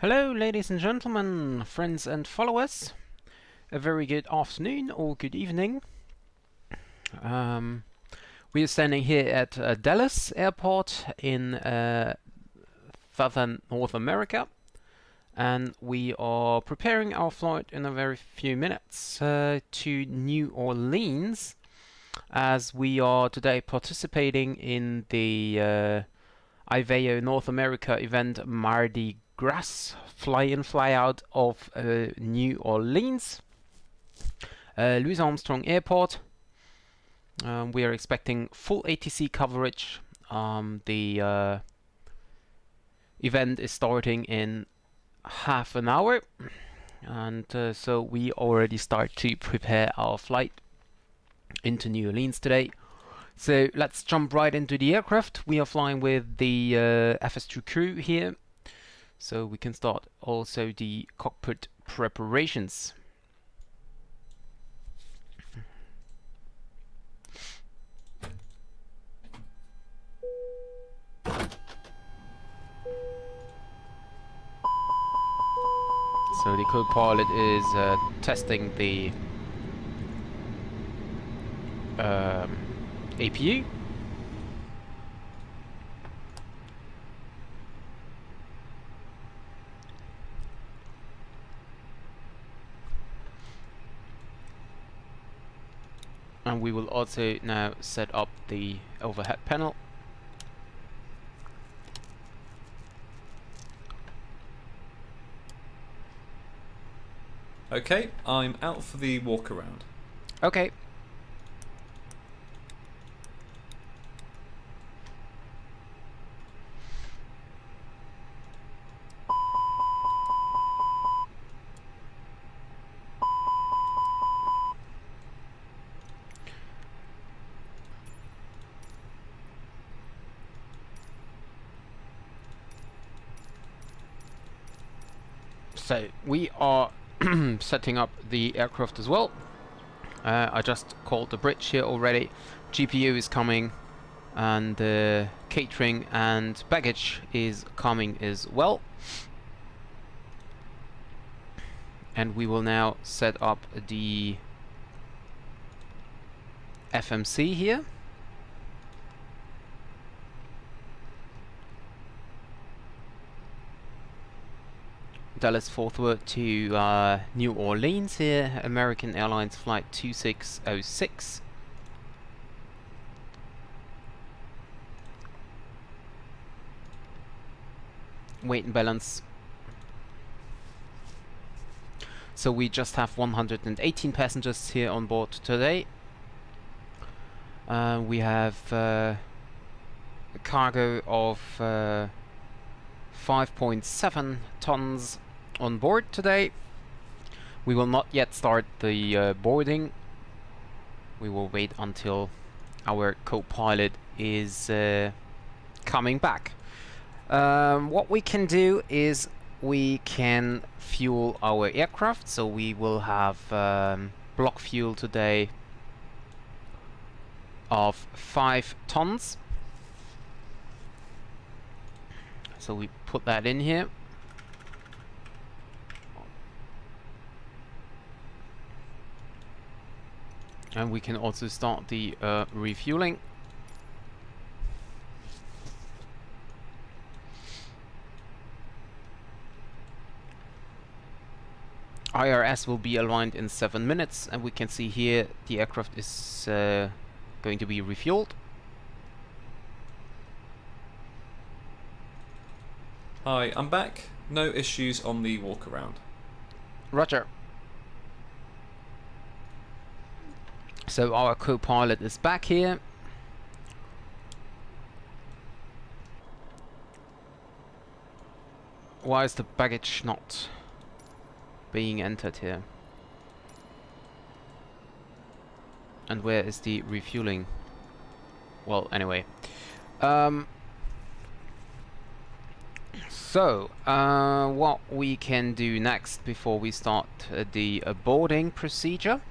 Hello, ladies and gentlemen, friends and followers. A very good afternoon or good evening. We are standing here at Dallas Airport in southern North America, and we are preparing our flight in a very few minutes to New Orleans, as we are today participating in the IVAO North America event Mardi Gras, fly-in, fly-out of New Orleans, Louis Armstrong Airport. We are expecting full ATC coverage. The event is starting in half an hour, and so we already start to prepare our flight into New Orleans today. So let's jump right into the aircraft. We are flying with the FS2 crew here, so we can start also the cockpit preparations. So the co-pilot is testing the APU. And we will also now set up the overhead panel. Okay, I'm out for the walk around. Okay. So we are setting up the aircraft as well. I just called the bridge here already. GPU is coming, and catering and baggage is coming as well. And we will now set up the FMC here. Dalls Forth Worth to New Orleans here, American Airlines flight 2606. Weight and balance. So we just have 118 passengers here on board today. We have a cargo of 5.7 tons on board today. We will not yet start the boarding. We will wait until our co-pilot is coming back. What we can do is we can fuel our aircraft, so we will have block fuel today of 5 tons. So we put that in here. And we can also start the refueling. IRS will be aligned in 7 minutes, and we can see here the aircraft is going to be refueled. Hi, I'm back. No issues on the walk around. Roger. So our co-pilot is back here. Why is the baggage not being entered here? And where is the refueling? Well, anyway. So, what we can do next before we start the boarding procedure,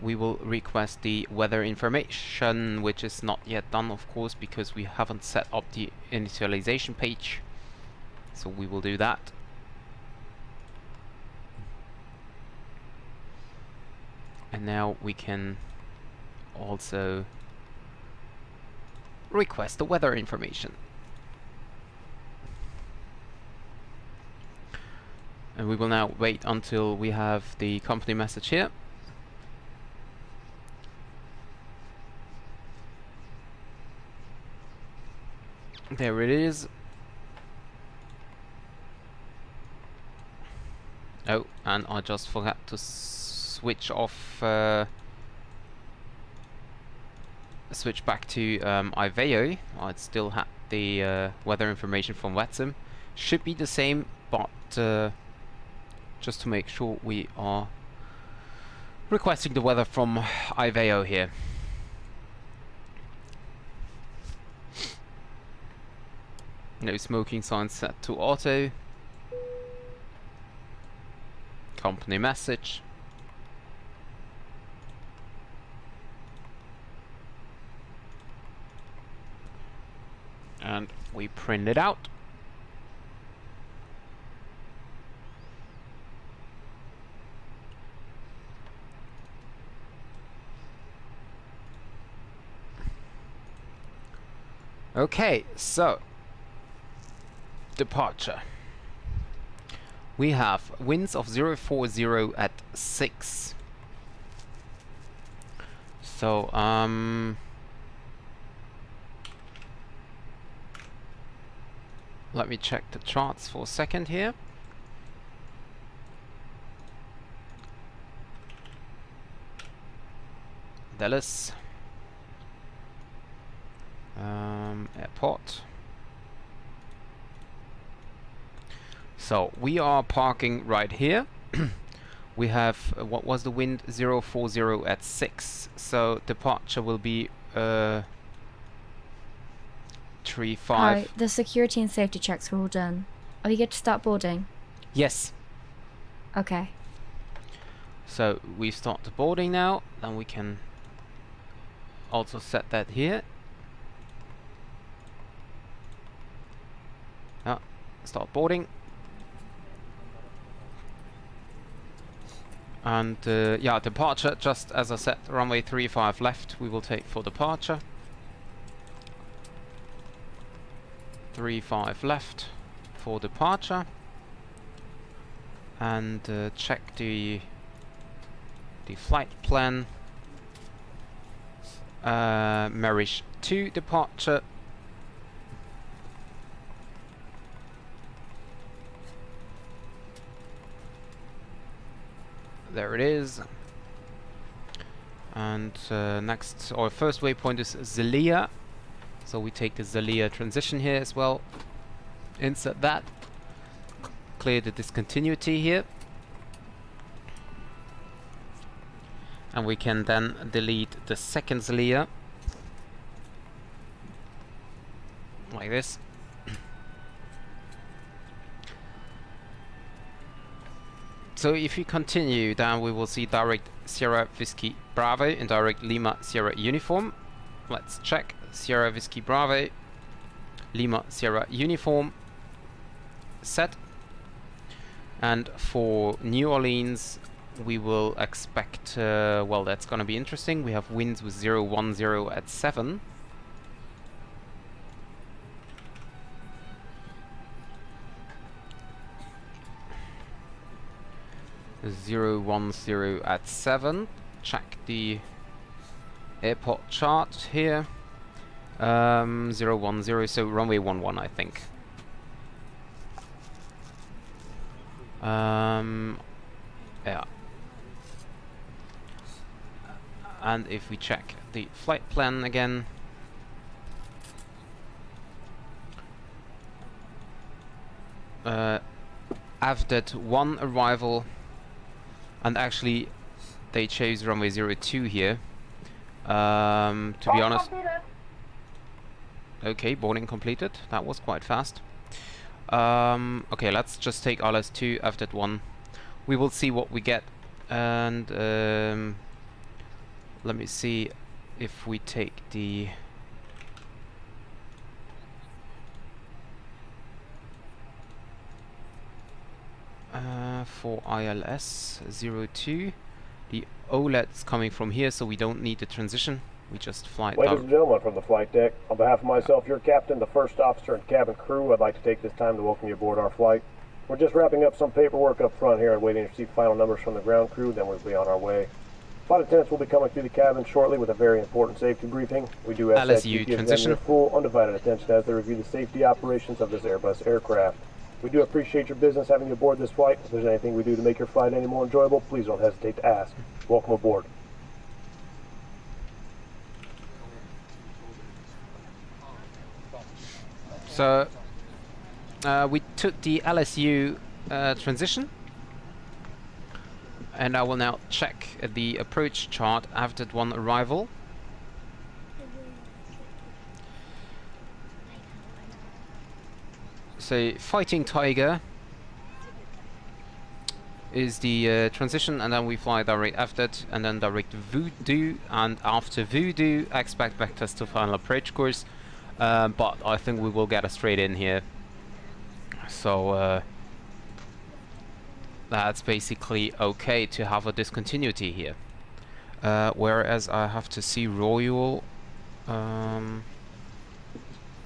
we will request the weather information, which is not yet done, of course, because we haven't set up the initialization page. So we will do that. And now we can also request the weather information. And we will now wait until we have the company message here. There it is. Oh, and I just forgot to switch off, switch back to IVAO. I still had the weather information from WetSim. Should be the same, but just to make sure we are requesting the weather from IVAO here. No smoking signs set to auto. Company message. And we print it out. Okay, so departure. We have winds of 040 at 6. So let me check the charts for a second here. Dallas airport. So we are parking right here. We have what was the wind? 040 at 6. So departure will be 35. Hi, the security and safety checks were all done. Are you good to start boarding? Yes. Okay. So we start the boarding now, and we can also set that here. Start boarding. And yeah, departure, just as I said, runway 35 left we will take for departure. 35 left for departure. And check the flight plan. Marish 2 departure. There it is. And next, our first waypoint is Zelia. So we take the Zelia transition here as well. Insert that. Clear the discontinuity here. And we can then delete the second Zelia. Like this. So if you continue down, we will see direct Sierra Whiskey Bravo and direct Lima Sierra Uniform. Let's check Sierra Whiskey Bravo, Lima Sierra Uniform, set. And for New Orleans, we will expect, well, that's gonna be interesting. We have winds with 010 at 7. (010) at 7. Check the airport chart here. 010, so runway 11, I think. Yeah. And if we check the flight plan again, AVDET 1 arrival. And actually, they chose runway 02 here. To be honest. Okay, boarding completed. That was quite fast. Okay, let's just take RLS2 after that one. We will see what we get. And let me see if we take the... for ILS 02. The OLED's coming from here, so we don't need the transition. We just fly it Ladies down. and gentlemen from the flight deck, on behalf of myself, your captain, the first officer, and cabin crew, I'd like to take this time to welcome you aboard our flight. We're just wrapping up some paperwork up front here and waiting to receive final numbers from the ground crew, then we'll be on our way. Flight attendants will be coming through the cabin shortly with a very important safety briefing. We do ask that you give them transition. your full, undivided attention as they review the safety operations of this Airbus aircraft. We do appreciate your business having you aboard this flight. If there's anything we do to make your flight any more enjoyable, please don't hesitate to ask. Welcome aboard. So we took the LSU transition, and I will now check the approach chart after one arrival. So Fighting Tiger is the transition, and then we fly direct after it, and then direct Voodoo, and after Voodoo expect vectors to final approach course. But I think we will get a straight in here. So that's basically okay to have a discontinuity here. Whereas I have to see Royal.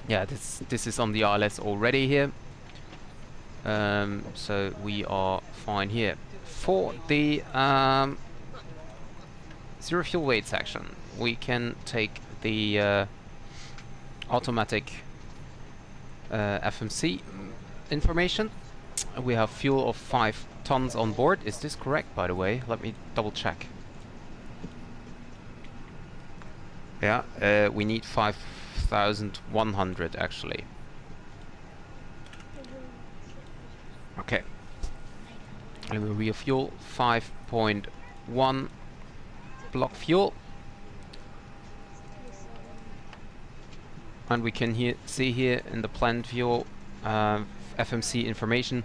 Yeah, this is on the ILS already here. So we are fine here. For the zero fuel weight section, we can take the automatic FMC information. We have fuel of 5 tons on board. Is this correct, by the way? Let me double check. Yeah, we need 5,100 actually. Okay. Let me refuel. 5.1 block fuel. And we can see here in the planned fuel FMC information.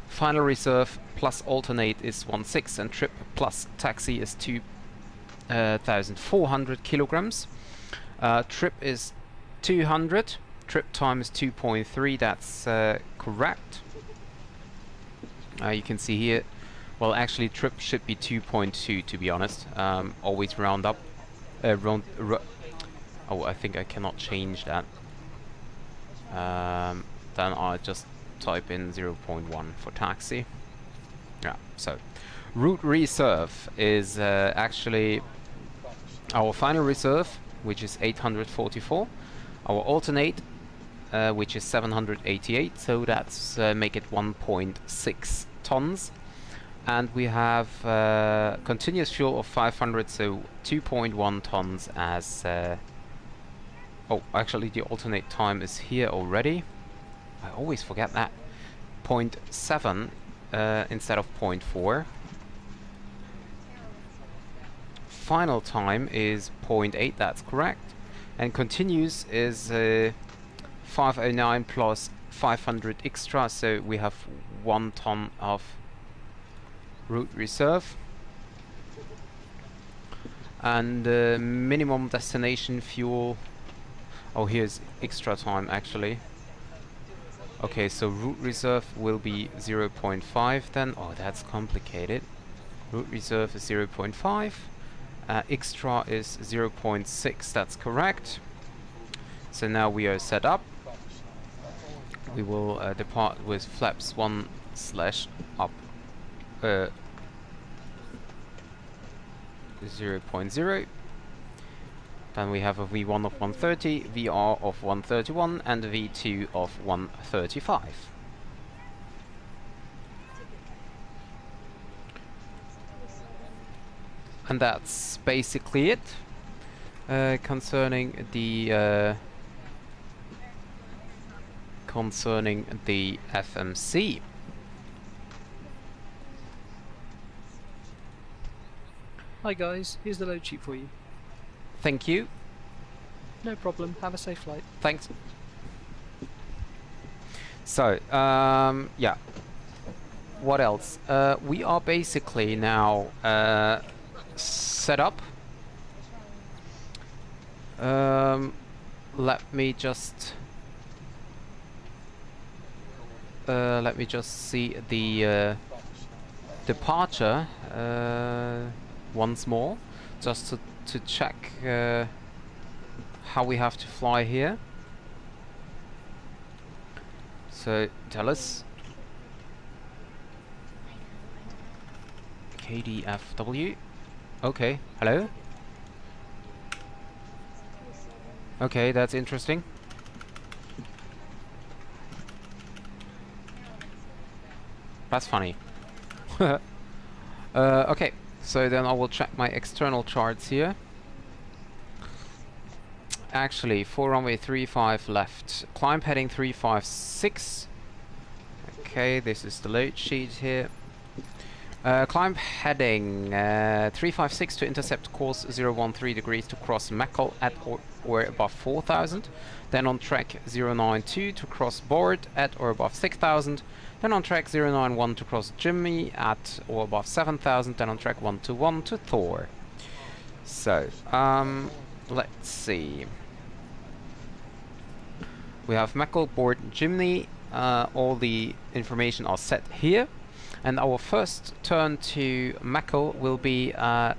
Final reserve plus alternate is 16, and trip plus taxi is 2,400 kilograms. Trip is 200. Trip time is 2.3. That's correct. You can see here. Well, actually, trip should be 2.2 to be honest. Always round up. Oh, I think I cannot change that. Then I'll just type in 0.1 for taxi. Yeah, so route reserve is actually our final reserve, which is 844. Our alternate, which is 788, so that's make it 1.6 tons. And we have continuous fuel of 500, so 2.1 tons as... oh, actually the alternate time is here already. I always forget that. 0.7 instead of 0.4. Final time is 0.8, that's correct. And continuous is 509 plus 500 extra, so we have 1 ton of route reserve. And minimum destination fuel. Oh, here's extra time actually. Okay, so route reserve will be 0.5 then. Oh, that's complicated. Route reserve is 0.5. Extra is 0.6, that's correct. So now we are set up. We will depart with flaps 1/up 0.0. Then we have a V1 of 130, VR of 131, and a V2 of 135. And that's basically it concerning the FMC. Hi guys, here's the load sheet for you. Thank you. No problem, have a safe flight. Thanks. So, yeah. What else? We are basically now set up. Let me just see the departure once more, just to check how we have to fly here. So tell us. KDFW. Okay, hello. Okay, that's interesting. That's funny. Okay, so then I will check my external charts here. Actually, for runway 35 left, climb heading 356. Okay, this is the load sheet here. Climb heading 356 to intercept course 013 degrees to cross Meckel at or above 4,000. Then on track 092 to cross Board at or above 6,000. Then on track 091 to cross Jimmy at or above 7,000. Then on track 121 to Thor. So, let's see. We have Meckel, Board, Jimny. All the information are set here. And our first turn to Meckel will be at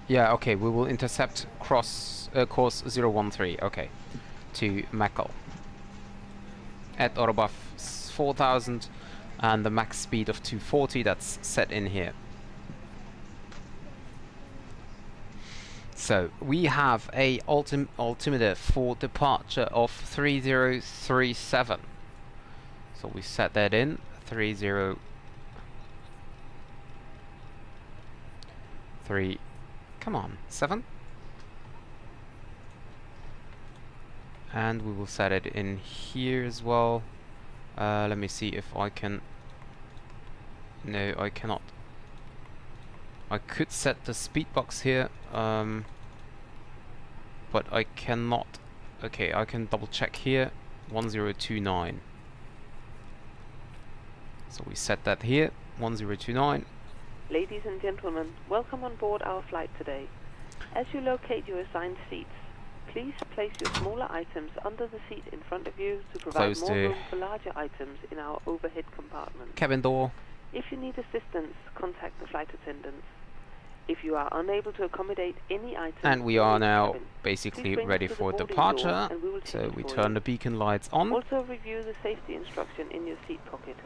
yeah, okay, we will intercept course 013, okay, to Meckel at or above 4,000 and the max speed of 240 that's set in here. So we have a altimeter for departure of 3037. So we set that in 303. Come on, 7. And we will set it in here as well. Let me see if I can. No, I cannot. I could set the speed box here, but I cannot. Okay, I can double check here. 1029. So we set that here. 1029. Ladies and gentlemen, welcome on board our flight today. As you locate your assigned seats, please place your smaller items under the seat in front of you to provide Close more to room for larger items in our overhead compartment. cabin door. If you need assistance, contact the flight attendants. If you are unable to accommodate any item, And we are in the now cabin, basically please bring ready it to the for boarding departure. door and we will take So it we for turn you. the beacon lights on. Also review the safety instruction in your seat pocket.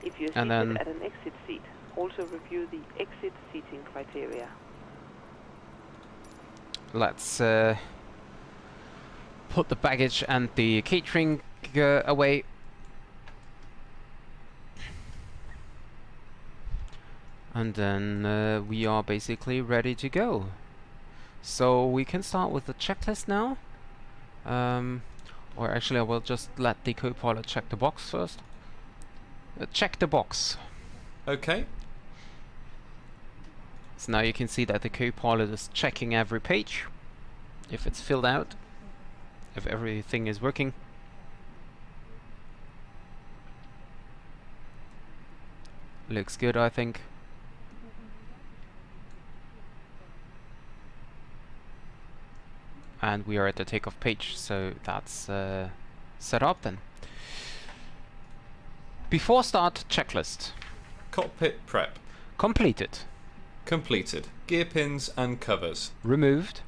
If you're And seated then at an exit seat, also review the exit seating criteria. Let's put the baggage and the catering away. And then we are basically ready to go. So we can start with the checklist now. Or actually I will just let the co-pilot check the box first. Check the box. Okay. So now you can see that the co-pilot is checking every page, if it's filled out, if everything is working. Looks good, I think. And we are at the takeoff page, so that's set up then. Before start, checklist. Cockpit prep. Completed. Completed. Gear pins and covers. Removed.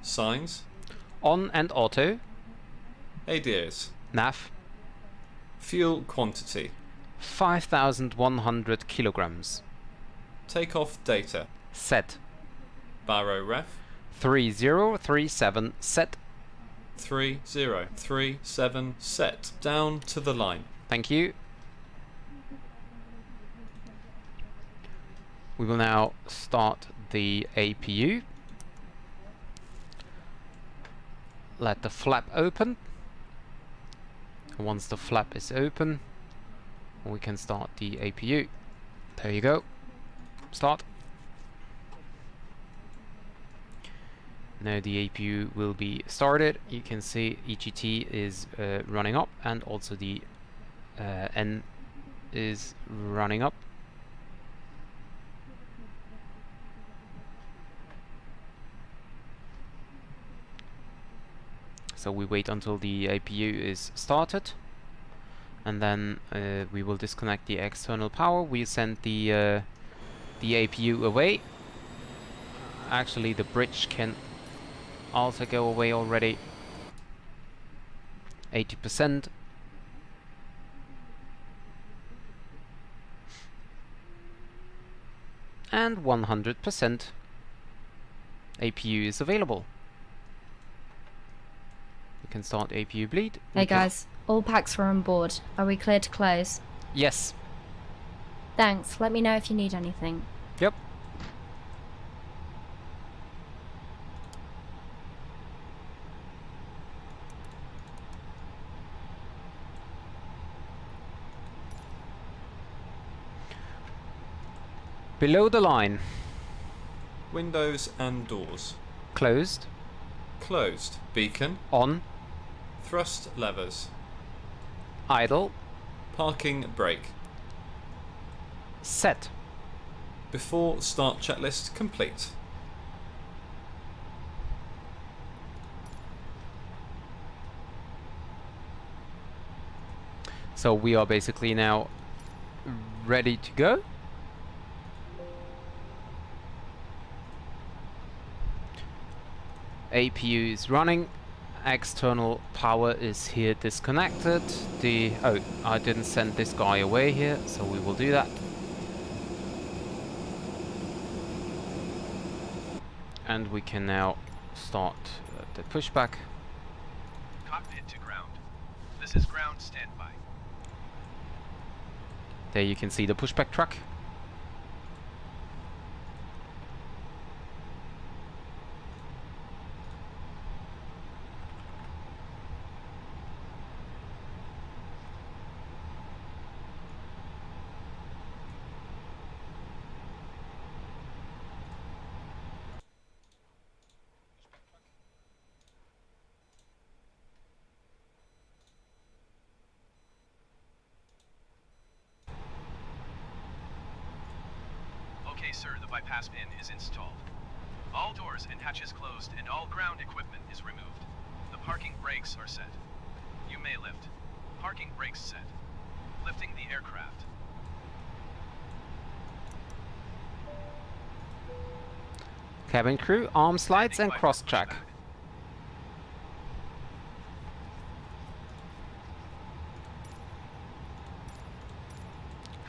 Signs. On and auto. ADIRS. Nav. Fuel quantity. 5,100 kilograms. Takeoff data. Set. Barrow ref. 3037 set. 3037 set. Down to the line. Thank you. We will now start the APU. Let the flap open. Once the flap is open, we can start the APU. There you go. Start. Now the APU will be started. You can see EGT is running up, and also the N is running up. So we wait until the APU is started, and then we will disconnect the external power. We send the APU away. Actually, the bridge can also go away already. 80%. And 100% APU is available. We can start APU bleed. Hey guys, all packs are on board. Are we clear to close? Yes. Thanks, let me know if you need anything. Yep. Below the line. Windows and doors. Closed. Closed. Beacon. On. Thrust levers. Idle. Parking brake. Set. Before start checklist complete. So we are basically now ready to go. APU is running. External power is here disconnected. Oh, I didn't send this guy away here, so we will do that. And we can now start the pushback. Cockpit to ground. This is ground standby. There you can see the pushback truck. Okay, sir, the bypass pin is installed. All doors and hatches closed and all ground equipment is removed. The parking brakes are set. You may lift. Parking brakes set. Lifting the aircraft. Cabin crew, arm slides and Standing by cross for track. pushback.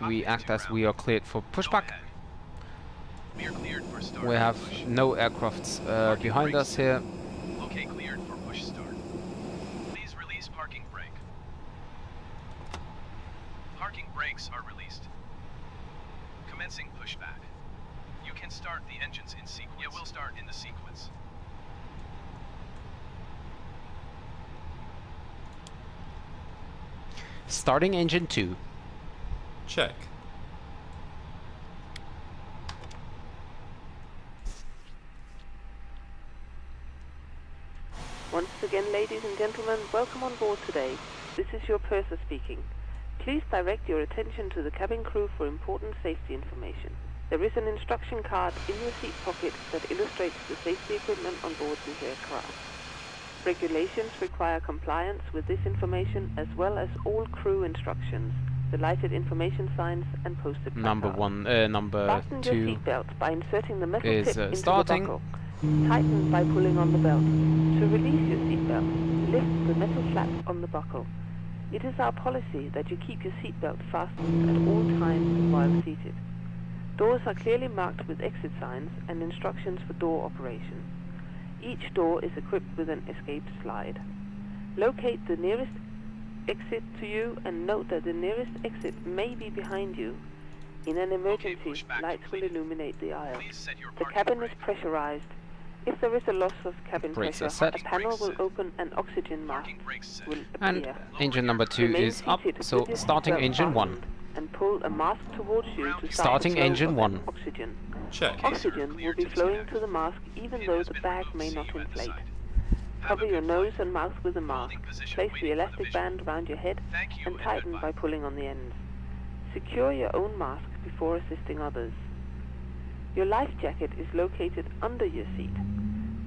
We Cockpit act to as ground. we are cleared for Go pushback. ahead. We are cleared for start. We have push. no aircrafts Parking behind brakes us here. Okay, cleared for push start. Please release parking brake. Parking brakes are released. Commencing pushback. You can start the engines in sequence. It will start in the sequence. Starting engine 2. Check. Once again, ladies and gentlemen, welcome on board today. This is your purser speaking. Please direct your attention to the cabin crew for important safety information. There is an instruction card in your seat pocket that illustrates the safety equipment on board this aircraft. Regulations require compliance with this information as well as all crew instructions, the lighted information signs and posted Number placards. number Fasten your 2 seatbelt by inserting the metal is, tip into starting. the buckle. Tighten by pulling on the belt. To release your seatbelt, lift the metal flap on the buckle. It is our policy that you keep your seatbelt fastened at all times while seated. Doors are clearly marked with exit signs and instructions for door operation. Each door is equipped with an escape slide. Locate the nearest exit to you and note that the nearest exit may be behind you. In an emergency, pushback lights will completed. illuminate the aisle. Please set your The parking cabin is brake. pressurized. If there is a loss of cabin Brakes are pressure, set. a panel Brakes will set. open and oxygen mask Parking brakes set. will And appear. engine number 2 Remain is up, seated so with your starting seatbelt engine 1. fastened and pull a mask towards you to start Starting the flow engine of 1. Oxygen. Check. Okay, sir, Oxygen clear will be to flowing disconnect. to the mask even Pin though has the been bag removed. may See not you at the inflate. side. Have Cover a your good nose flight. and mouth with a mask. Holding position, Place the waiting for the elastic visual. band around your head Thank you and and tighten goodbye. by pulling on the ends. Secure your own mask before assisting others. Your life jacket is located under your seat.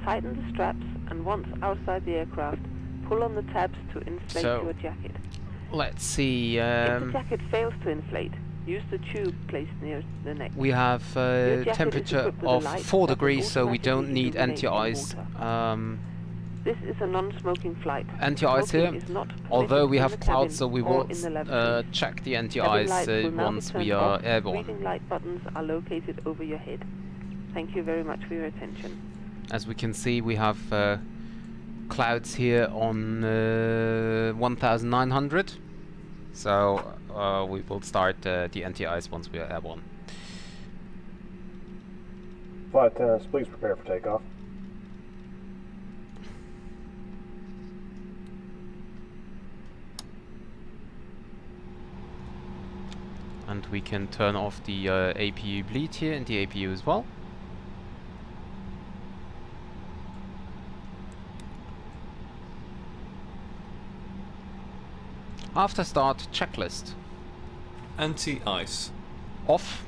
Tighten the straps and once outside the aircraft, pull on the tabs to inflate So, your jacket. let's see. If the jacket fails to inflate, use the tube placed near the neck. We have Your jacket is temperature equipped with a of light 4 that will degrees, so we don't automatically need illuminate in anti-ice. water. This is a non-smoking flight. Anti-ice Smoking here, is not permitted although we in have the clouds, cabin so we or will in the lavatories. check the Cabin anti-ice lights will now be once we turned are off. airborne. Reading light buttons are located over your head. Thank you very much for your attention. As we can see, we have clouds here on 1900, so we will start the anti-ice once we are airborne. Flight attendants, please prepare for takeoff. And we can turn off the APU bleed here and the APU as well. After start, checklist. Anti-ice. Off.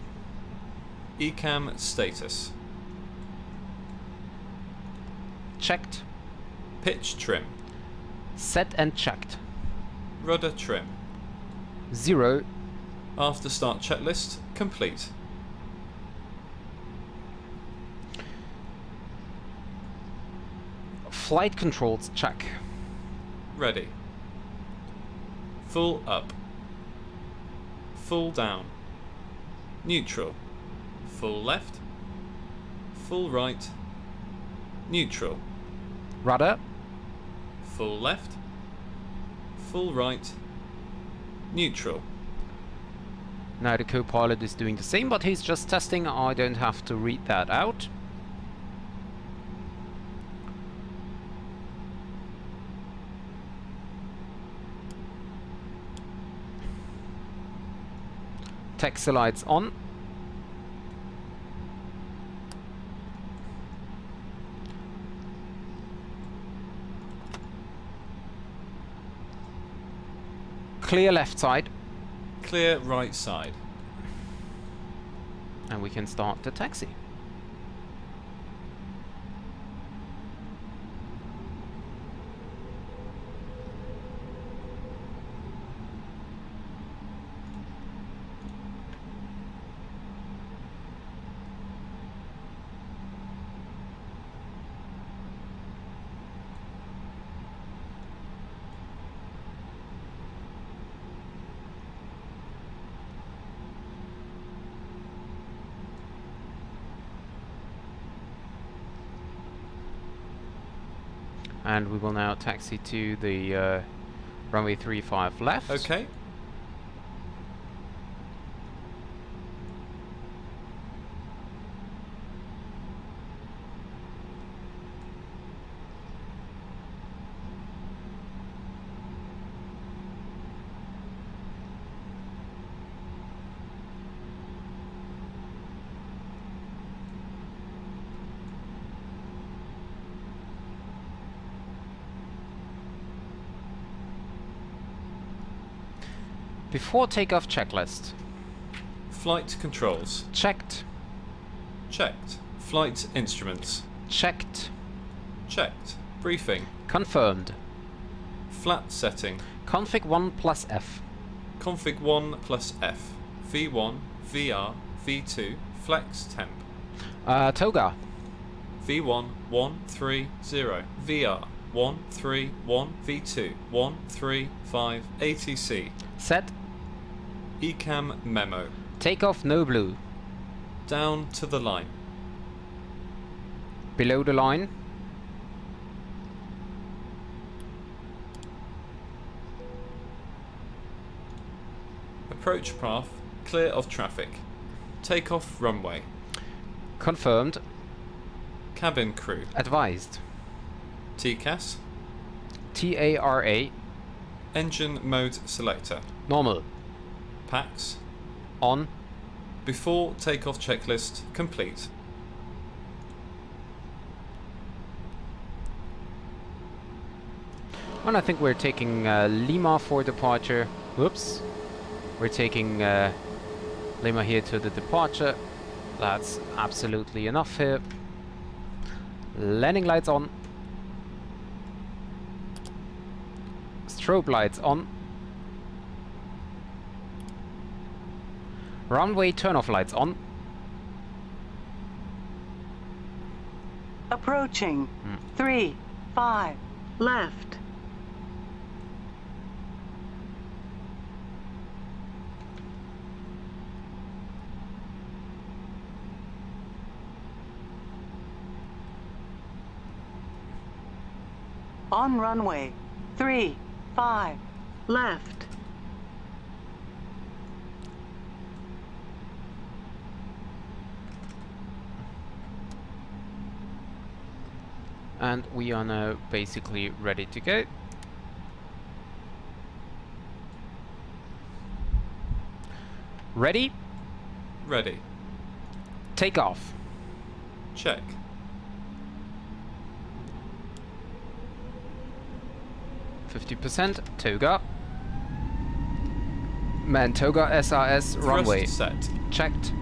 ECAM status. Checked. Pitch trim. Set and checked. Rudder trim. 0. After start checklist complete. Flight controls check. Ready. Full up. Full down. Neutral. Full left. Full right. Neutral. Rudder. Full left. Full right. Neutral. Now the co-pilot is doing the same, but he's just testing. I don't have to read that out. Taxi lights on. Clear left side. Clear right side. And we can start the taxi. And we will now taxi to the runway 35 left. Okay. Before takeoff checklist. Flight controls. Checked. Checked. Flight instruments. Checked. Checked. Briefing. Confirmed. Flat setting. Config 1 plus F. Config 1 plus F. V1, VR, V2, flex temp. Toga. V1 130, VR 131, V2 135, ATC. Set. ECAM memo. Takeoff no blue. Down to the line. Below the line. Approach path clear of traffic. Takeoff runway. Confirmed. Cabin crew. Advised. TCAS. TARA. Engine mode selector. Normal. PAX. On. Before takeoff checklist complete. And I think we're taking Lima for departure. Whoops. We're taking Lima here to the departure. That's absolutely enough here. Landing lights on. Strobe lights on. Runway turn-off lights on. Approaching. 3, 5, left. On runway. 3, 5, left. And we are now basically ready to go. Ready? Ready. Takeoff. Check. %, Toga. Man, Toga SRS runway. Thrust set. Checked.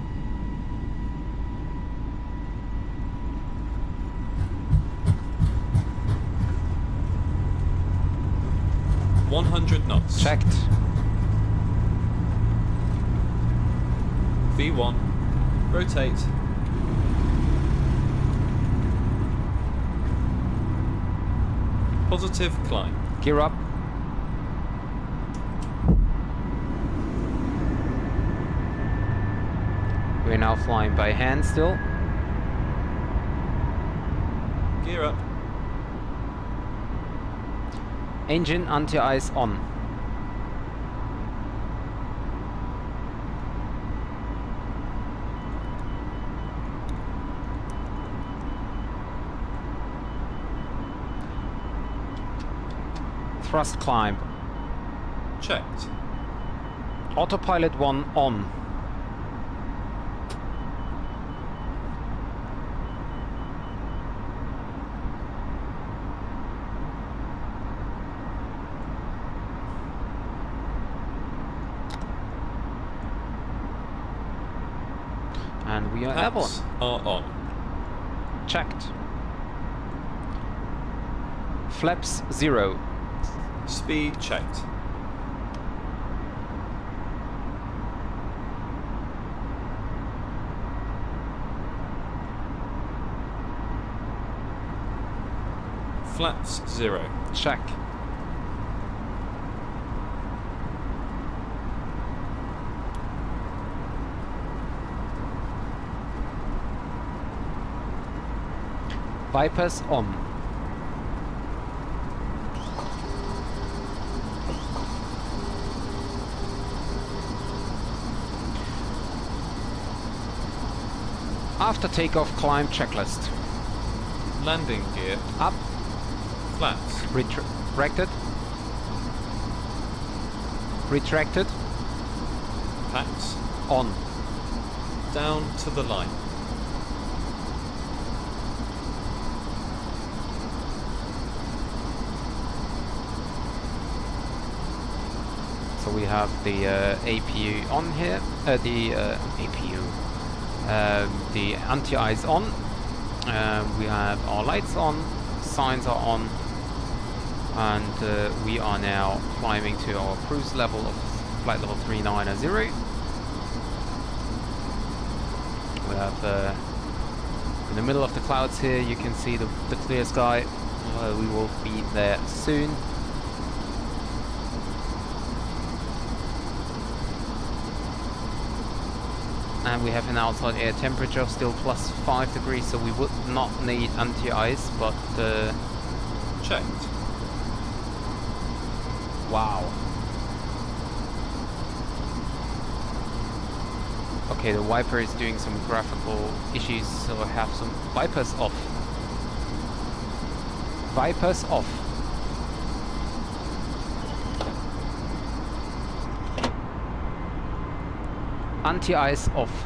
$100 knots. Checked. V1. Rotate. Positive climb. Gear up. We're now flying by hand still. Gear up. Engine anti-ice on. Thrust climb. Checked. Autopilot 1 on. And we are airborne. Taps are on. Checked. Flaps 0. Speed checked. Flaps 0. Check. Vipers on. After takeoff, climb checklist. Landing gear. Up. Flaps. Retracted. Retracted. Packs. On. Down to the line. So we have the APU on here, the anti-ice on. We have our lights on, signs are on, and we are now climbing to our cruise level of flight level 390. We have in the middle of the clouds here, you can see the clear sky. We will be there soon. And we have an outside air temperature still plus 5 degrees, so we would not need anti-ice, but Checked. wow. Okay, the wiper is doing some graphical issues, so I have some vipers off. Vipers off. Anti-ice off.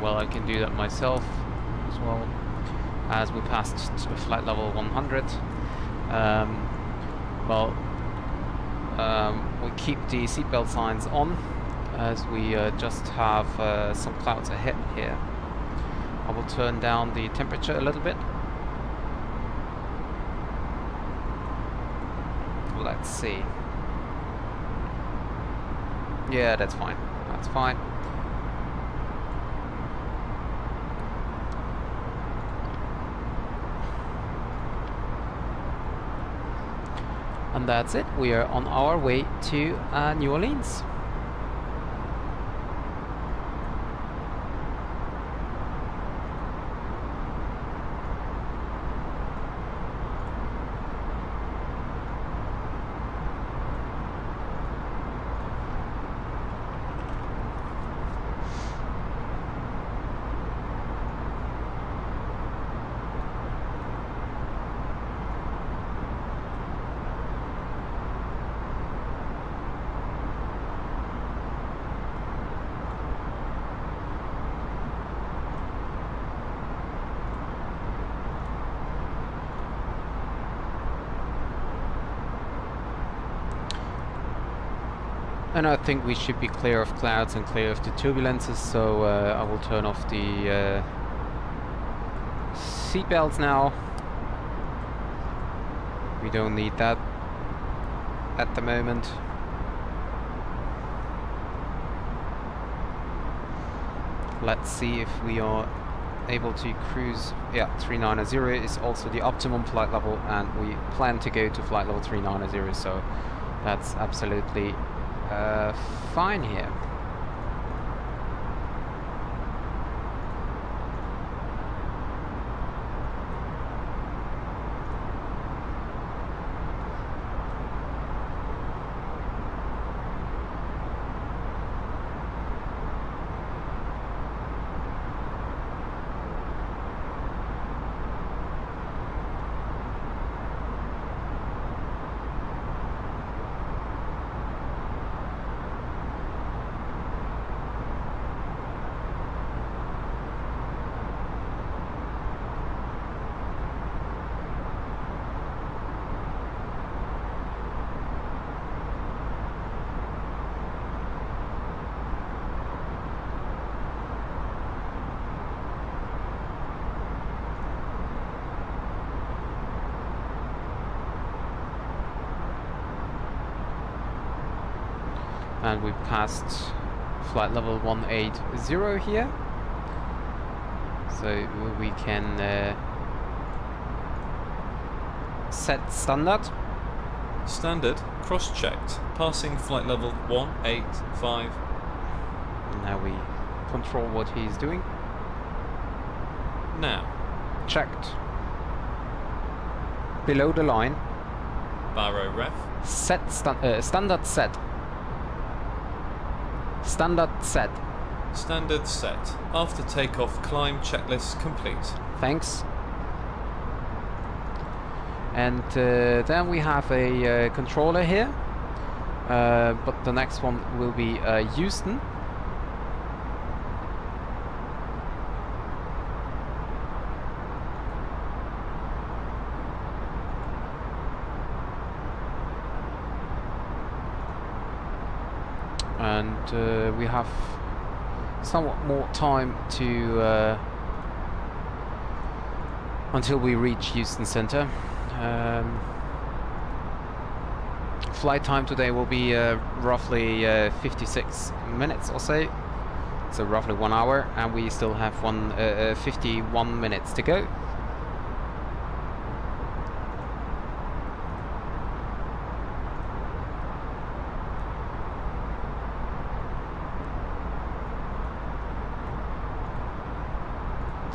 Well, I can do that myself as well, as we passed to flight level 100. We keep the seatbelt signs on, as we just have some clouds ahead here. I will turn down the temperature a little bit. let's see. Yeah, that's fine. That's fine. And that's it. We are on our way to New Orleans. And I think we should be clear of clouds and clear of the turbulences, so I will turn off the seatbelts now. We don't need that at the moment. Let's see if we are able to cruise. Yeah, 390 is also the optimum flight level, and we plan to go to flight level 390, so that's absolutely fine here. And we passed flight level 180 here, so we can set standard. Standard cross-checked, passing flight level 185. Now we control what he's doing. Now. Checked. Below the line. Barrow ref. Set standard set. Standard set. Standard set. After takeoff, climb checklist complete. Thanks. And then we have a controller here, but the next one will be Houston. And we have somewhat more time to until we reach Houston Center. Flight time today will be roughly 56 minutes or so roughly 1 hour, and we still have 51 minutes to go.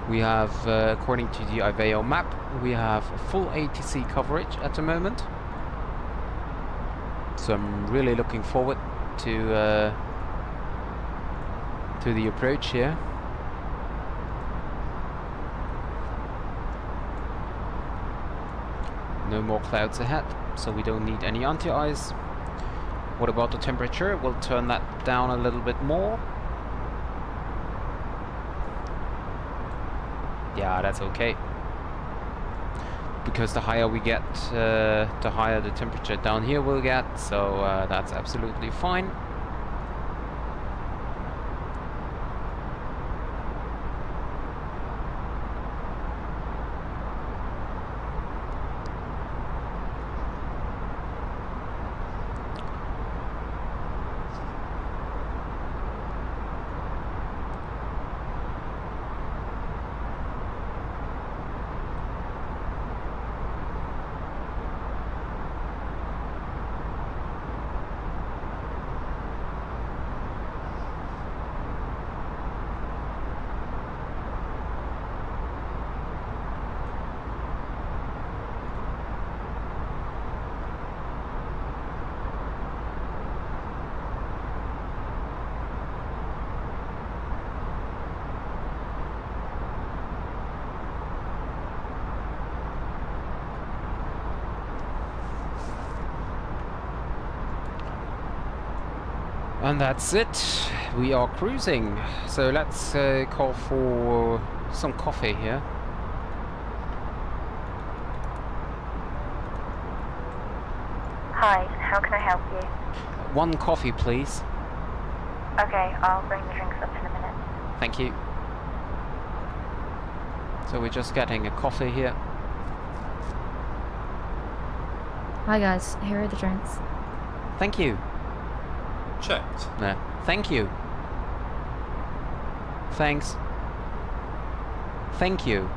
We have, according to the IVAO map, we have full ATC coverage at the moment. So I'm really looking forward to the approach here. No more clouds ahead, so we don't need any anti-ice. What about the temperature? We'll turn that down a little bit more. Yeah, that's okay. Because the higher we get, the higher the temperature down here will get, so that's absolutely fine. And that's it. We are cruising. So let's call for some coffee here. Hi, how can I help you? One coffee, please. Okay, I'll bring the drinks up in a minute. Thank you. So we're just getting a coffee here. Hi guys, here are the drinks. Thank you. Checked. No, thank you. Thanks. Thank you.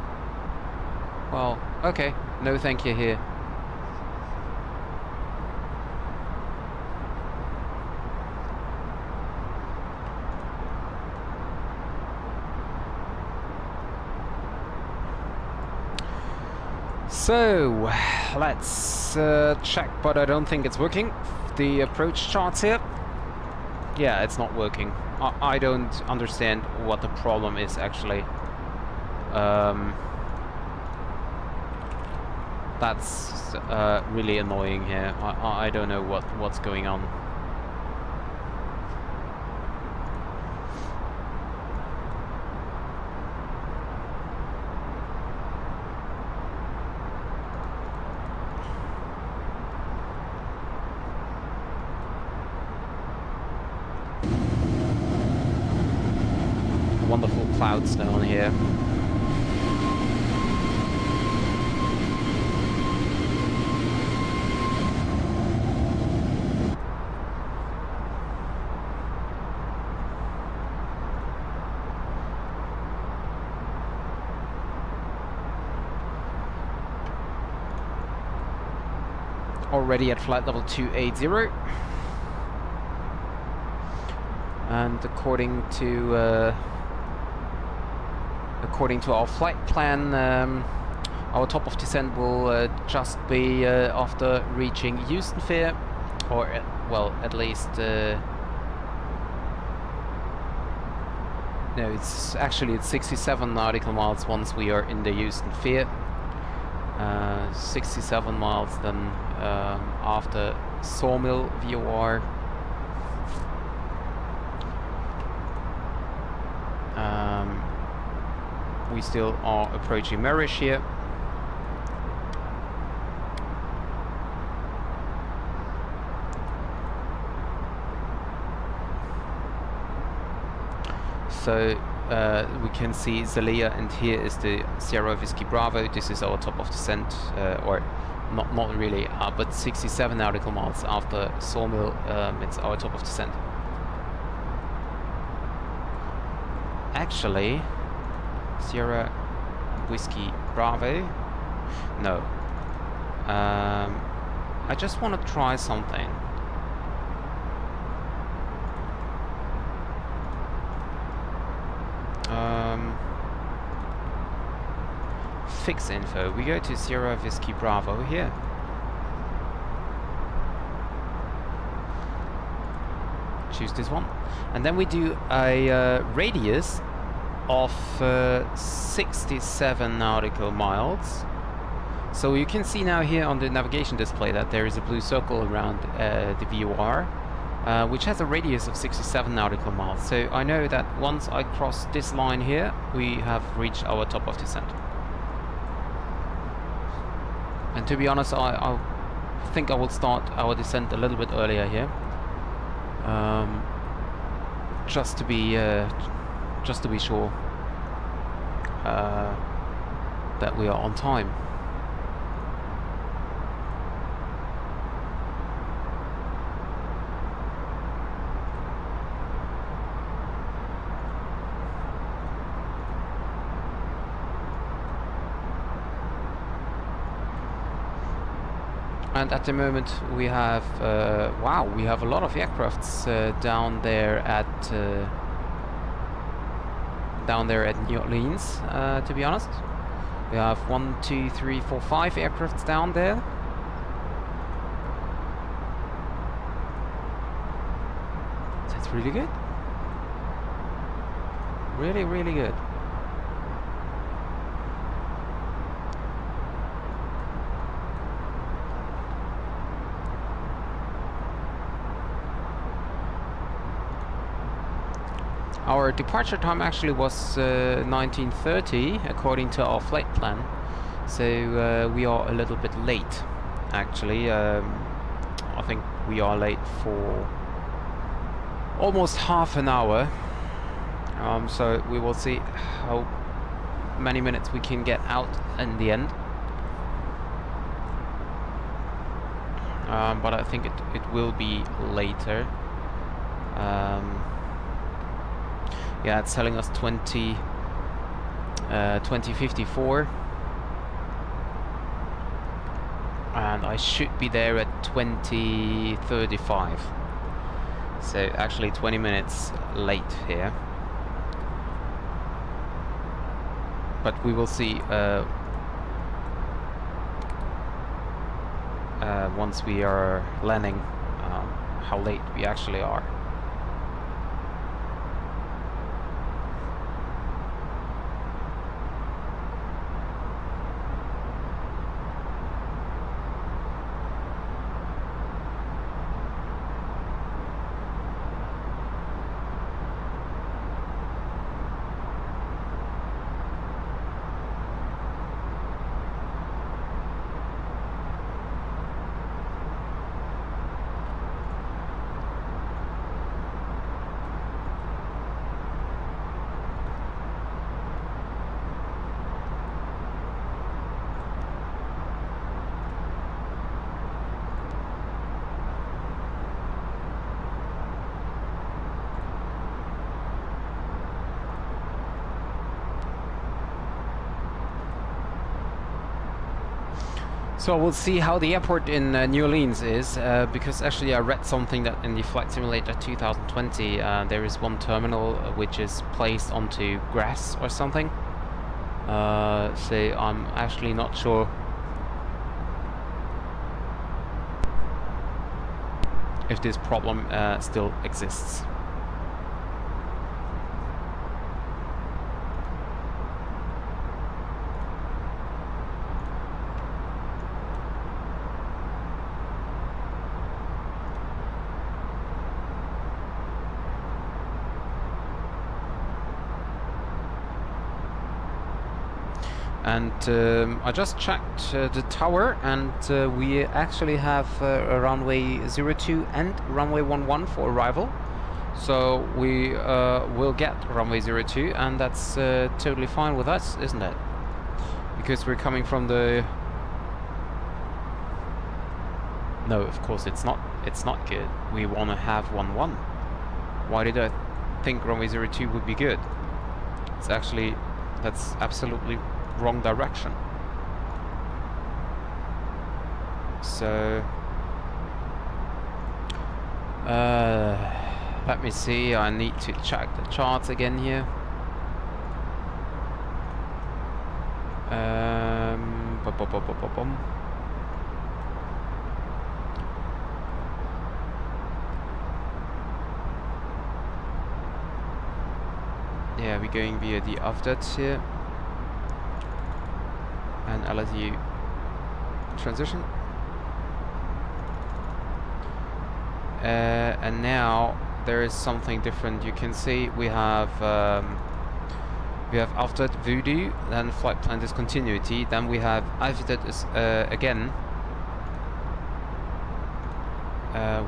Well, okay. No thank you here. So, let's check, but I don't think it's working. The approach charts here. Yeah, it's not working. I don't understand what the problem is actually. That's really annoying here. I don't know what's going on. Wonderful clouds down here. Already at flight level 280. And according to our flight plan, our top of descent will just be after reaching Houston Fair, or well, at least no, it's 67 nautical miles once we are in the Houston Fair. 67 miles then after Sawmill VOR. We still are approaching Marish here. So we can see Zalia, and here is the Sierra Whiskey Bravo. This is our top of descent, or not really, but 67 nautical miles after Sawmill. It's our top of descent. Actually, Sierra Whiskey Bravo. No. I just want to try something. Fix info. We go to Sierra Whiskey Bravo here. Choose this one, and then we do a radius of 67 nautical miles. So you can see now here on the navigation display that there is a blue circle around the VOR, which has a radius of 67 nautical miles. So I know that once I cross this line here, we have reached our top of descent. And to be honest, I think I will start our descent a little bit earlier here, just to be sure that we are on time. And at the moment we have wow, we have a lot of aircrafts down there at New Orleans. To be honest, we have 1, 2, 3, 4, 5 aircrafts down there. That's really good. Really, really good. Our departure time actually was 19:30 according to our flight plan, so we are a little bit late actually. I think we are late for almost half an hour, so we will see how many minutes we can get out in the end. But I think it will be later. Yeah, it's telling us 2054, and I should be there at 2035. So actually 20 minutes late here. But we will see once we are landing how late we actually are. So we'll see how the airport in New Orleans is, because actually I read something that in the Flight Simulator 2020 there is one terminal which is placed onto grass or something. So I'm actually not sure if this problem still exists. And I just checked the tower, and we actually have a runway 02 and runway 11 for arrival. So we will get runway 02, and that's totally fine with us, isn't it? Because we're coming from the... No, of course it's not. It's not good. We want to have 11. Why did I think runway 02 would be good? It's actually... that's absolutely wrong direction. So let me see, I need to check the charts again here. Yeah, we're going via the AFDAT here. And LSU transition. And now there is something different. You can see we have after Voodoo, then flight plan discontinuity, then we have after again.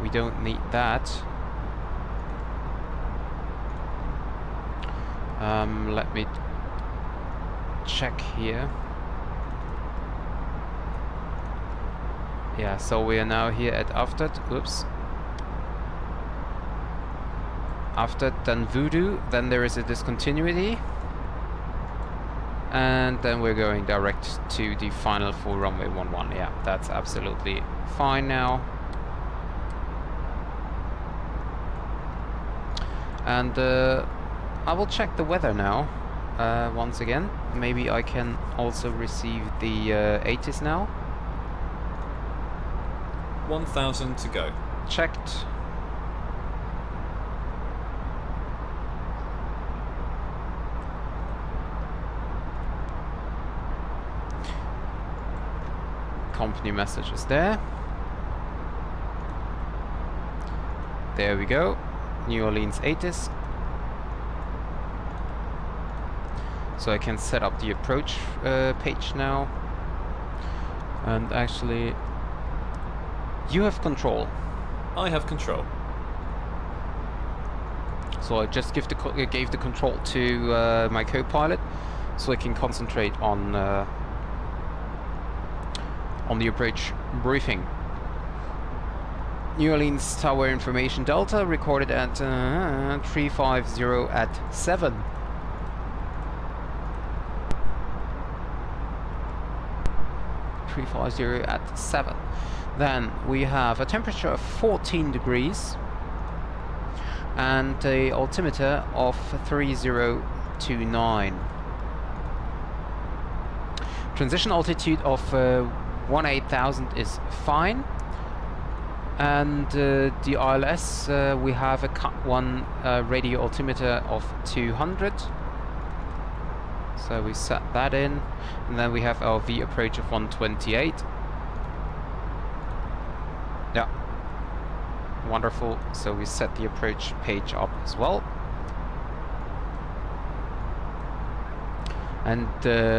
We don't need that. Let me check here. Yeah, so we are now here at AFDAT, whoops. AFDAT, then Voodoo, then there is a discontinuity. And then we're going direct to the final for runway 11. Yeah, that's absolutely fine now. And I will check the weather now, once again. Maybe I can also receive the 80s now. 1,000 to go. Checked. Company message is there. There we go. New Orleans 80s. So I can set up the approach page now. And actually, you have control. I have control. So I just gave the control to my co-pilot, so I can concentrate on the approach briefing. New Orleans Tower Information Delta recorded at 350 at 7. At 7. Then we have a temperature of 14 degrees and a altimeter of 3029. Transition altitude of 18,000 is fine. And the ILS, we have a Cut 1 radio altimeter of 200. So we set that in, and then we have our V approach of 128. Yeah, wonderful. So we set the approach page up as well. And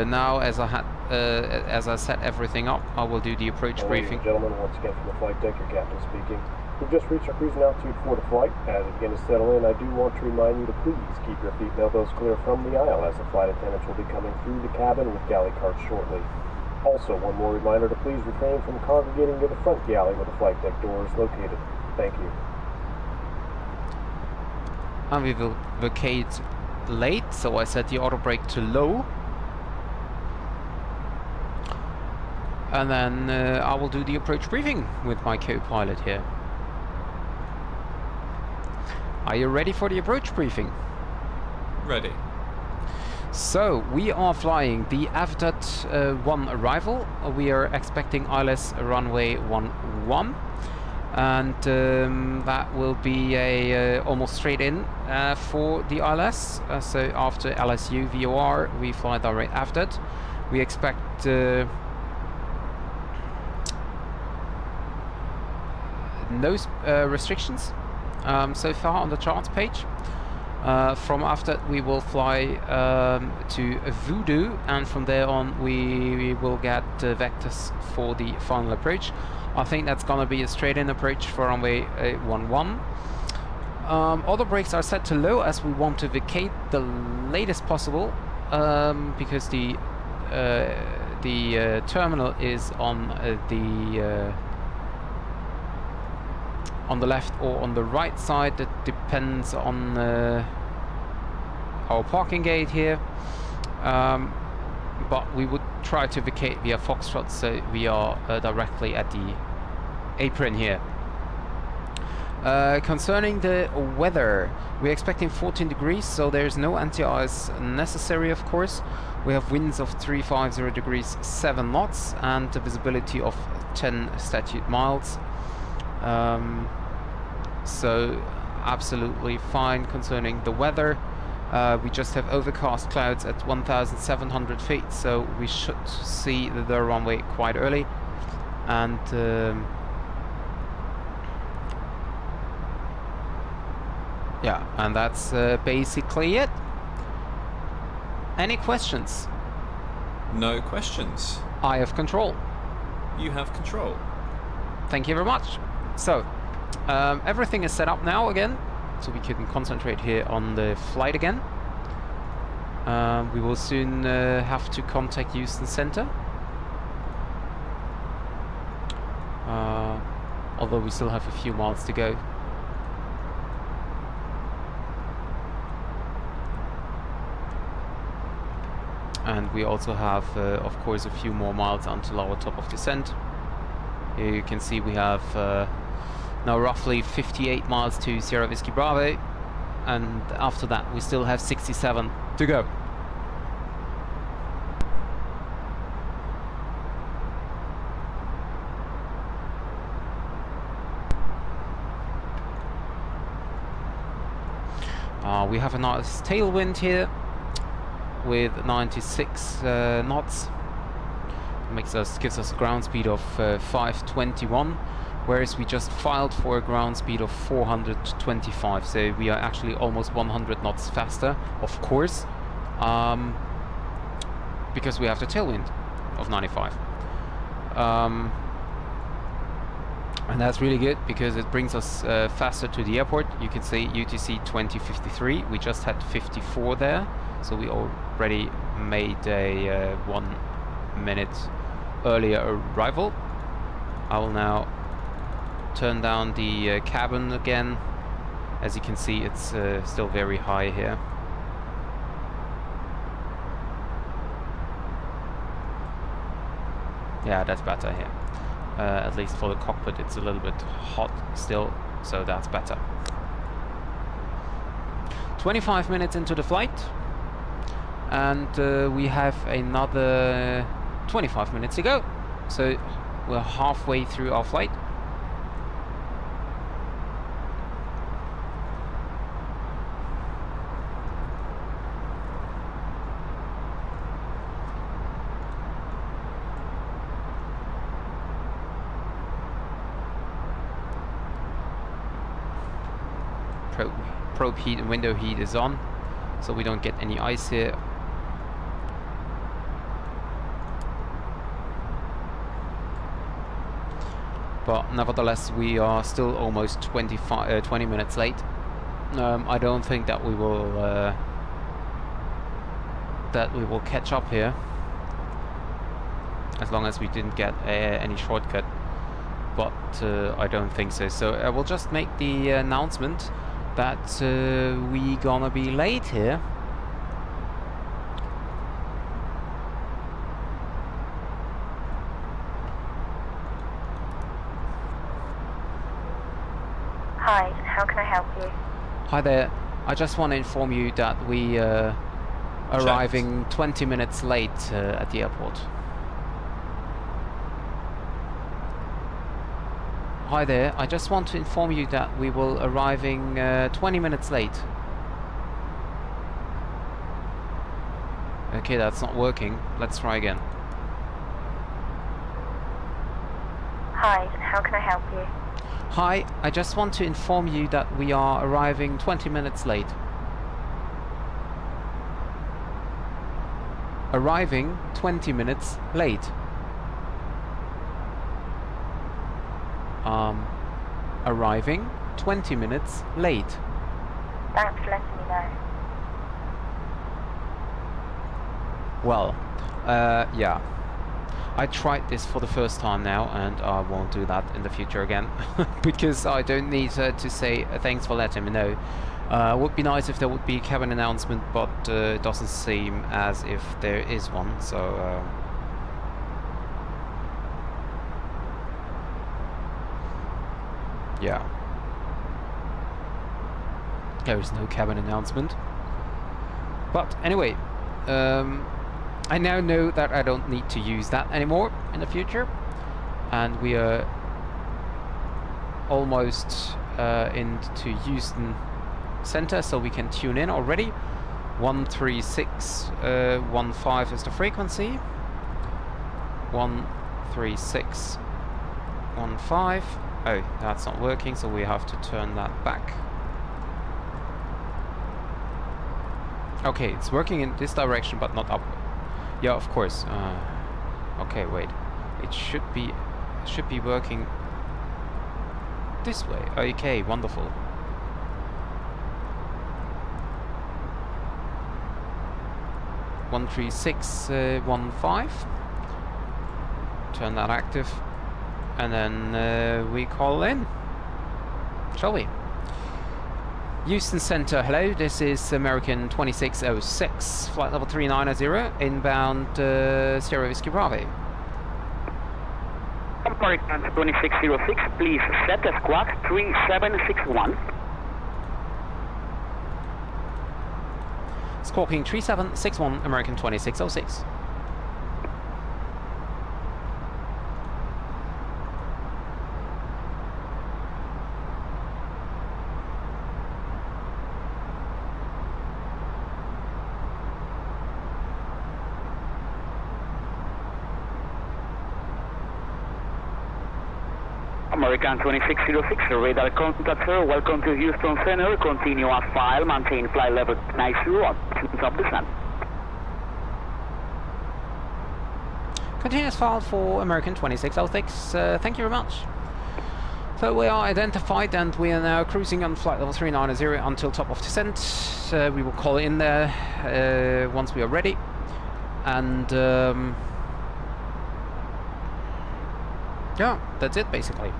now, as I set everything up, I will do the approach briefing. Ladies and gentlemen, once again from the flight deck, your captain speaking. We've just reached our cruising altitude for the flight. As it begins to settle in, I do want to remind you to please keep your feet and elbows clear from the aisle, as the flight attendants will be coming through the cabin with galley carts shortly. Also, one more reminder to please refrain from congregating near the front galley where the flight deck door is located. Thank you. And we will vacate late, so I set the auto brake to low. And then I will do the approach briefing with my co-pilot here. Are you ready for the approach briefing? Ready. So, we are flying the FBW arrival. We are expecting ILS runway 11. And that will be a almost straight in for the ILS. So after LSU VOR, we fly direct FBW. We expect no restrictions so far on the charts page. From after we will fly to Voodoo, and from there on we will get vectors for the final approach. I think that's gonna be a straight-in approach for runway 11. Auto brakes are set to low as we want to vacate the latest possible, because the terminal is on the left or on the right side. That depends on our parking gate here, but we would try to vacate via Foxtrot, so we are directly at the apron here. Concerning the weather, we're expecting 14 degrees, so there's no anti-ice necessary, of course. We have winds of 350 degrees 7 knots and a visibility of 10 statute miles. So absolutely fine concerning the weather. We just have overcast clouds at 1,700 feet, so we should see the runway quite early. And yeah, and that's basically it. Any questions? No questions. I have control. You have control. Thank you very much. So, everything is set up now again, so we can concentrate here on the flight again. We will soon have to contact Houston Center. Although we still have a few miles to go. And we also have, of course, a few more miles until our top of descent. Here you can see we have now roughly 58 miles to Sierra Whiskey Bravo, and after that we still have 67 to go. We have a nice tailwind here with 96 knots. Gives us a ground speed of 521, whereas we just filed for a ground speed of 425, so we are actually almost 100 knots faster, of course. because we have the tailwind of 95. And that's really good because it brings us faster to the airport. You can see UTC 2053. We just had 54 there, so we already made a 1 minute earlier arrival. I will now turn down the cabin again. As you can see, it's still very high here. Yeah, that's better here. At least for the cockpit, it's a little bit hot still, so that's better. 25 minutes into the flight, and we have another 25 minutes to go. So we're halfway through our flight. Probe heat and window heat is on, so we don't get any ice here. But nevertheless, we are still almost 20 minutes late. I don't think that we will catch up here, as long as we didn't get any shortcut. But I don't think so. So I will just make the announcement that we gonna be late here. Hi, how can I help you? Hi there. I just want to inform you that we arriving 20 minutes late at the airport. Hi there, I just want to inform you that we will arriving 20 minutes late. Okay, that's not working. Let's try again. Hi, how can I help you? Hi, I just want to inform you that we are arriving 20 minutes late. Arriving 20 minutes late. Arriving 20 minutes late. Thanks for letting me know. Well, yeah. I tried this for the first time now, and I won't do that in the future again. Because I don't need to say thanks for letting me know. Would be nice if there would be a cabin announcement, but it doesn't seem as if there is one, so... yeah. There is no cabin announcement. But anyway, I now know that I don't need to use that anymore in the future. And we are almost into Houston Center, so we can tune in already. 13615 is the frequency. 13615. Oh, that's not working, so we have to turn that back. Okay, it's working in this direction, but not up. Yeah, of course. Okay, wait. It should be working this way. Okay, wonderful. 13615. Turn that active. And then we call in, shall we? Houston Center, hello, this is American 2606, flight level 390, inbound Sierra Whiskey Bravo. American 2606, please set a squawk 3761. Squawking 3761, American 2606. American 2606, radar contact sir, welcome to Houston Center, continue as file, maintain flight level 90 options of descent. Continuous file for American 2606. Thank you very much. So we are identified and we are now cruising on flight level 390 until top of descent. We will call in there once we are ready. And yeah, that's it basically.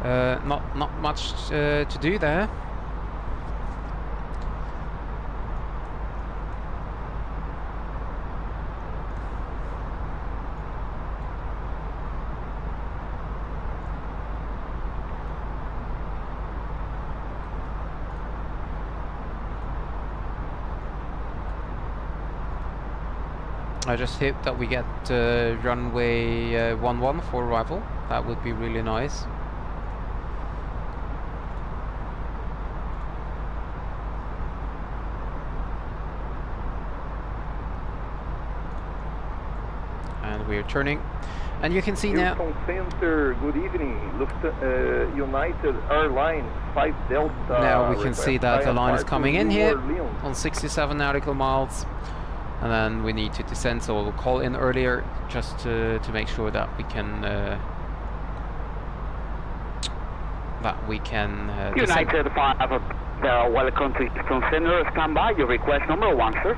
Not much to do there. I just hope that we get runway 11 for arrival. That would be really nice. And we're turning. And you can see now... Houston Center, good evening. United Airlines 5 Delta. Now we can see that the line is coming in here on 67 nautical miles. And then we need to descend, so we'll call in earlier just to make sure that we can descend. United 5, welcome to Houston Center. Stand by. Your request number 1, sir.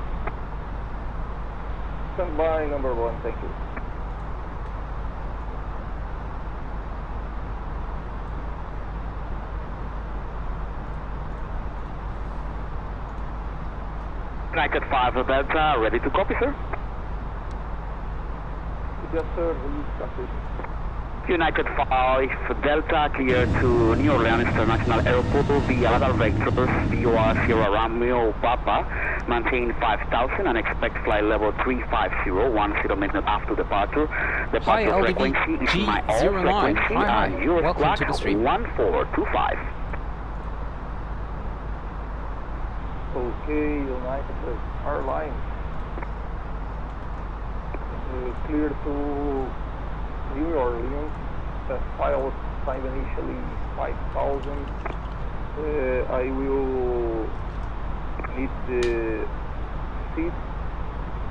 Stand by number 1, thank you. United 5 Delta, ready to copy, sir? Yes, sir, release copy. United 5 Delta, clear to New Orleans International Airport via lateral vectors, VOR Sierra Romeo Papa, maintain 5,000 and expect flight level 350, 10 minutes after departure. Departure frequency is my all frequency and US clock 1425. Okay, United Airlines. Clear to New Orleans. File time initially 5,000. I will need the seat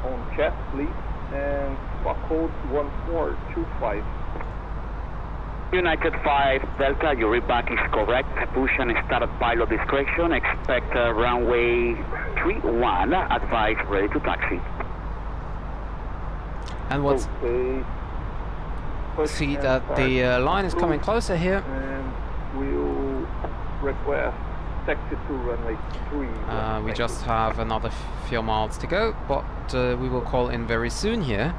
on chest, please, and clock code 1425. United 5 Delta, your readback is correct. Push and start at pilot discretion. Expect runway 31. Advise ready to taxi. And what's... Okay. See that the line is coming closer here. And we'll request taxi to runway 3. We just have another few miles to go, but we will call in very soon here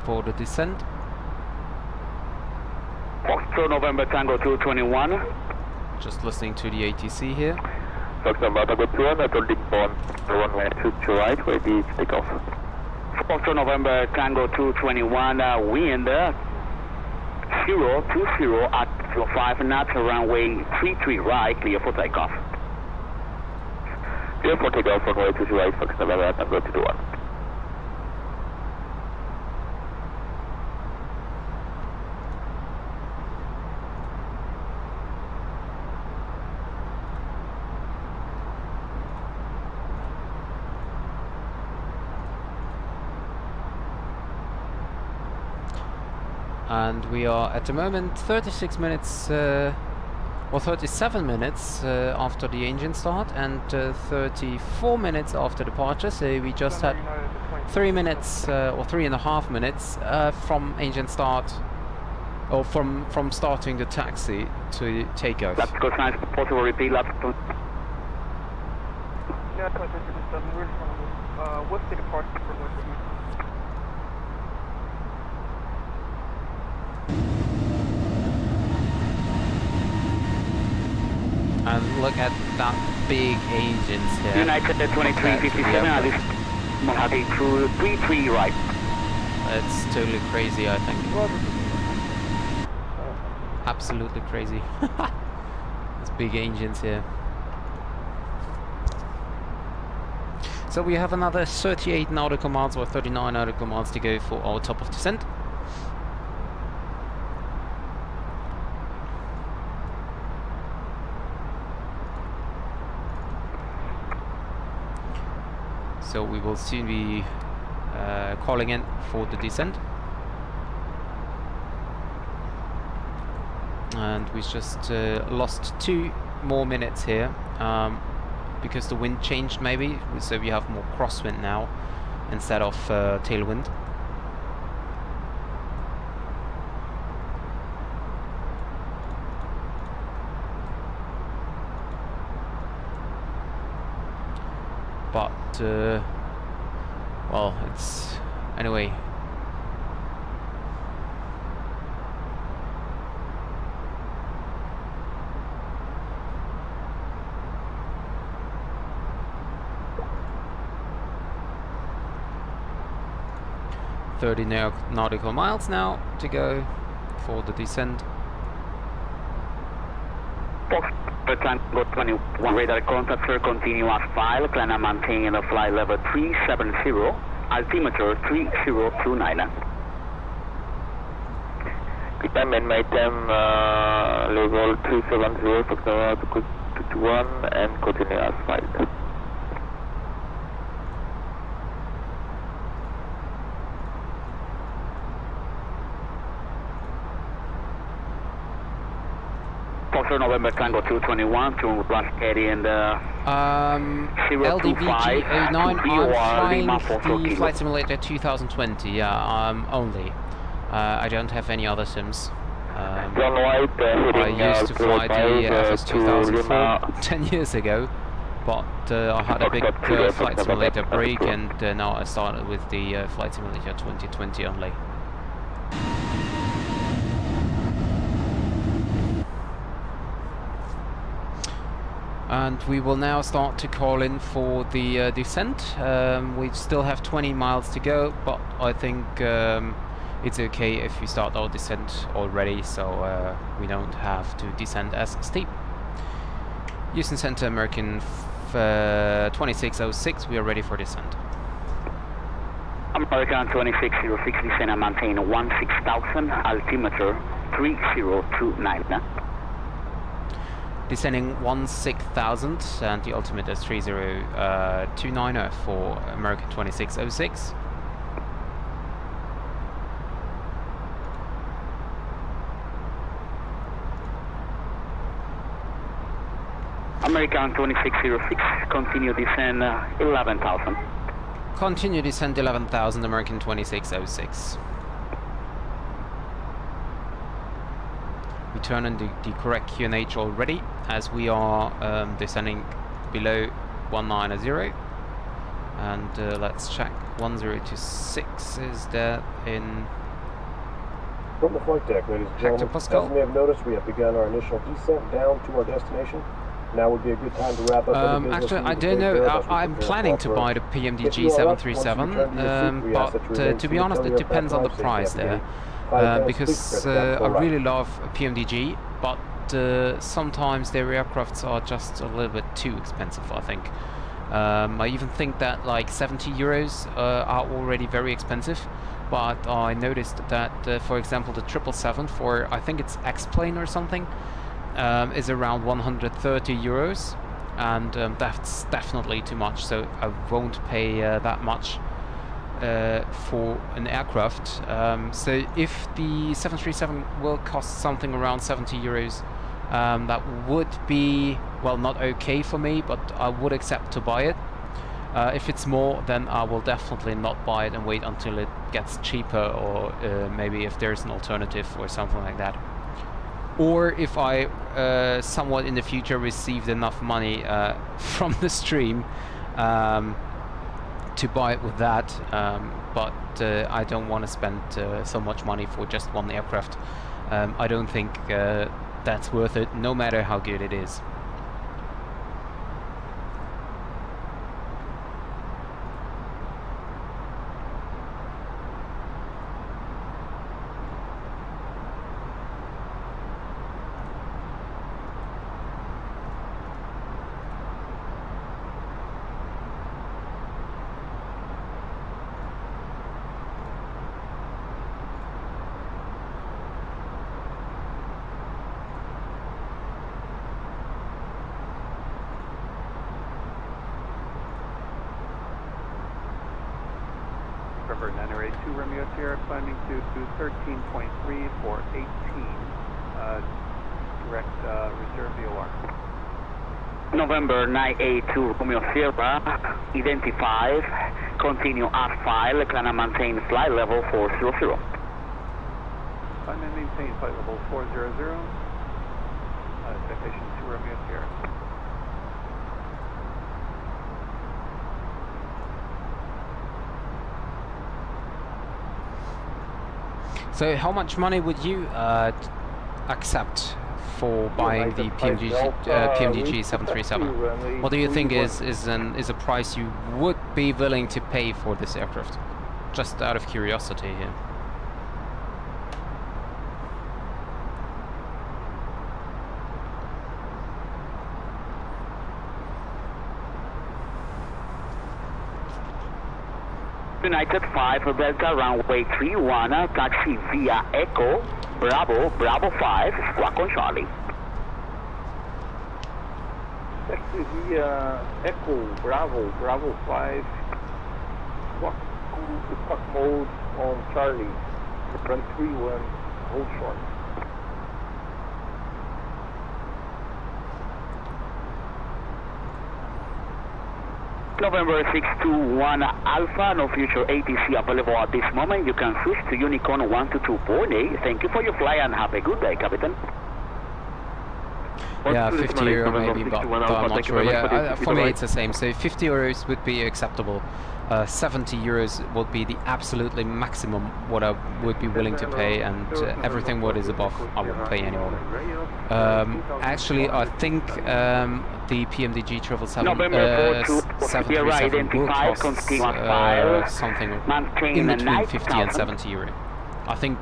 for the descent. Foxtrot November Tango 221. Just listening to the ATC here. Foxtrot November 2, holding on runway 2 right, ready to take off. Foxtrot November Tango 221, wind 020 at 5 knots, runway 33 right, clear for takeoff. Clear for takeoff, runway 23 right, Foxtrot November Tango 221. And we are at the moment 36 minutes or 37 minutes after the engine start and 34 minutes after departure, so we just had 3 minutes or 3.5 minutes from engine start, or from starting the taxi to takeoff. That's good, nice. Possible repeat, last two. Yeah, what's the departure for North? And look at that big engines here. United 2357 at this Mojave through 33 right. It's totally crazy, I think. Absolutely crazy. There's big engines here. So we have another 38 nautical miles or 39 nautical miles to go for our top of descent. So we will soon be calling in for the descent. And we just lost 2 more minutes here because the wind changed maybe, so we have more crosswind now instead of tailwind. But well, it's anyway. .30 nautical miles now to go for the descent. Tango 21 radar contact, sir, continue as file, climb and maintain the flight level 370, altimeter 3029. Climb and maintain level 370, Foxtrot 21, and continue as file. November Tango 221 to Rascari and LDVG 09, I'm flying the Flight Simulator 2020, yeah, only. I don't have any other sims. I used to fly the FS 2004 10 years ago, but I had a big Flight Simulator break, and now I started with the Flight Simulator 2020 only. And we will now start to call in for the descent. We still have 20 miles to go, but I think it's okay if we start our descent already, so we don't have to descend as steep. Houston Center, American 2606, we are ready for descent. American 2606, descend and maintain 16,000, altimeter 3029. Descending 16,000 and the altimeter is 3029 for American 2606. American 2606, continue descend 11,000. Continue descend 11,000, American 2606. We turn on the correct QNH already, as we are descending below 190, and let's check 1026 is there in from the flight deck, ladies and gentlemen. As you may have noticed, we have begun our initial descent down to our destination. Now would be a good time to wrap up. Actually, I don't know. I'm planning to buy the PMDG 737, but to be honest, it depends on the price there. Because I really love PMDG, but sometimes their aircrafts are just a little bit too expensive, I think. I even think that like 70 euros are already very expensive, but I noticed that, for example, the 777 for, I think it's X-Plane or something, is around 130 euros, and that's definitely too much, so I won't pay that much for an aircraft. So if the 737 will cost something around 70 euros, that would be, well, not okay for me, but I would accept to buy it. If it's more, then I will definitely not buy it and wait until it gets cheaper, or maybe if there's an alternative or something like that. Or if I somewhat in the future received enough money from the stream to buy it with that, but I don't want to spend so much money for just one aircraft. I don't think that's worth it, no matter how good it is. November 982 Romeo Sierra, climbing to 13.3 for 18. Direct reserve VOR. November 982 Romeo Sierra, identified, continue as file, climb and maintain flight level 400. Climb and maintain flight level 400, citation 2 Romeo Sierra. So how much money would you accept for buying the PMDG 737? What do you think is a price you would be willing to pay for this aircraft? Just out of curiosity here. United 5 Delta runway 31, taxi via Echo, Bravo, Bravo 5, squawk on Charlie. Taxi via Echo, Bravo, Bravo 5, squawk mode on Charlie, run 31, hold short. November 621 Alpha, no future ATC available at this moment. You can switch to Unicorn 122.8. Thank you for your flight and have a good day, Captain. Yeah, 50 euro maybe, but I'm not sure. Yeah, for me it's the same. So 50 euros would be acceptable. 70 euros would be the absolutely maximum what I would be willing to pay, and everything what is above I won't pay anymore. Actually, I think the PMDG 737 will cost something in between 50 and 70 euro. I think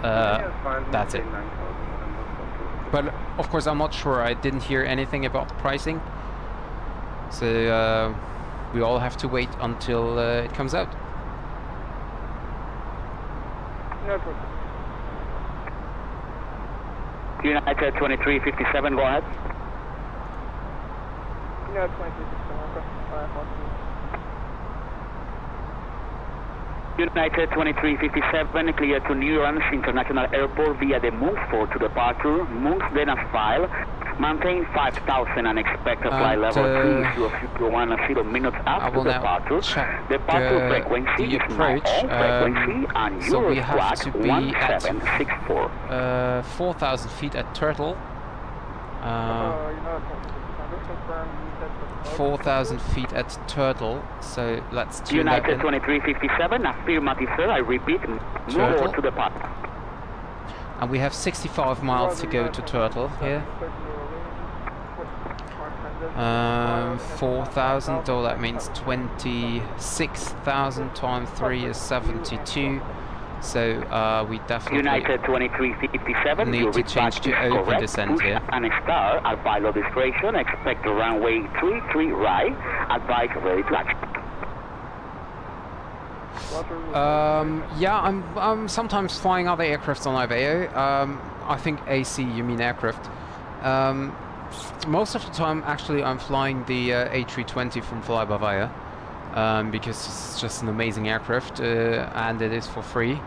that's it. But of course I'm not sure, I didn't hear anything about the pricing, so we all have to wait until it comes out. No problem. United 2357, go ahead. United 2357, United 2357, clear to New Orleans International Airport via the Moose 4 to departure. Moose then as file. Maintain 5,000 and expect a flight level 301 minutes after departure. Departure frequency the approach. So we have to be at 4,000 feet at Turtle. 4,000 feet at Turtle, so let's tune that in. United 2357, affirmative sir, I repeat, move to the path. And we have 65 miles to go to Turtle here. 4,000, so that means 26,000 times 3 is 72. So we definitely United 2357, need to change to open descent here. And star at pilot discretion, expect the runway 33 right, advise ready to action. Yeah, I'm sometimes flying other aircrafts on IVAO. I think AC, you mean aircraft. Most of the time, actually, I'm flying the A320 from Fly-by-Wire, because it's just an amazing aircraft, and it is for free.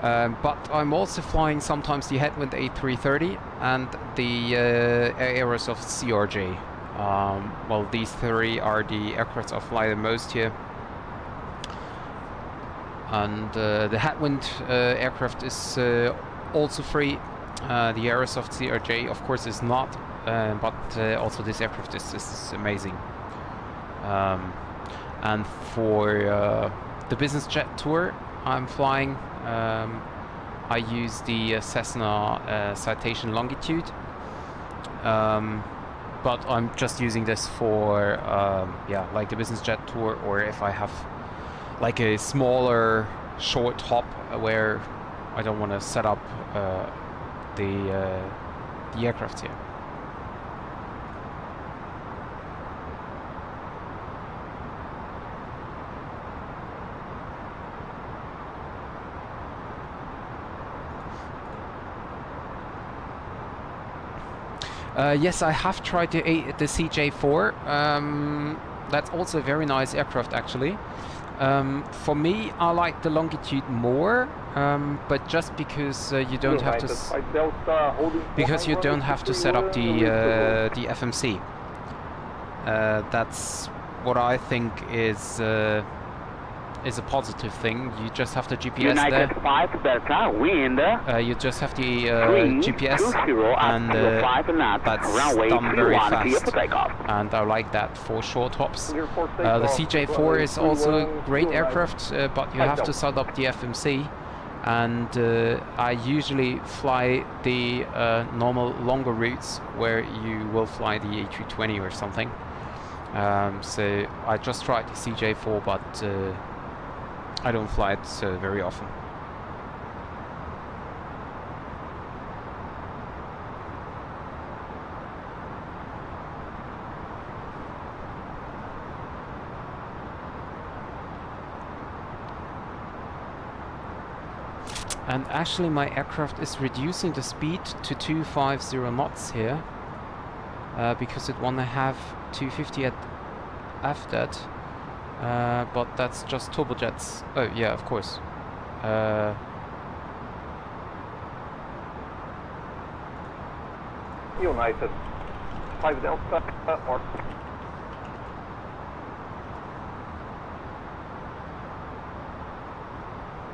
But I'm also flying sometimes the Headwind A330 and the Aerosoft CRJ. Well, these three are the aircrafts I fly the most here. And the Headwind aircraft is also free. The Aerosoft CRJ, of course, is not, but also this aircraft is amazing. And for the business jet tour I'm flying, I use the Cessna Citation Longitude, but I'm just using this for yeah, like the business jet tour, or if I have like a smaller short hop where I don't want to set up the aircraft here. Yes, I have tried the CJ4. That's also a very nice aircraft, actually. For me, I like the Longitude more, but just because you don't have to set up the FMC. That's what I think is a positive thing. You just have the GPS United there. 5 Delta, wind. You just have the GPS, and that's done very fast. And I like that for short hops. The CJ4 is also a great aircraft, but you have to set up the FMC. And I usually fly the normal longer routes where you will fly the A320 or something. So I just tried the CJ4, but I don't fly it very often. And actually my aircraft is reducing the speed to 250 knots here, because it wanna have 250 at FDET. But that's just turbojets. Oh yeah, of course. United 5 Delta or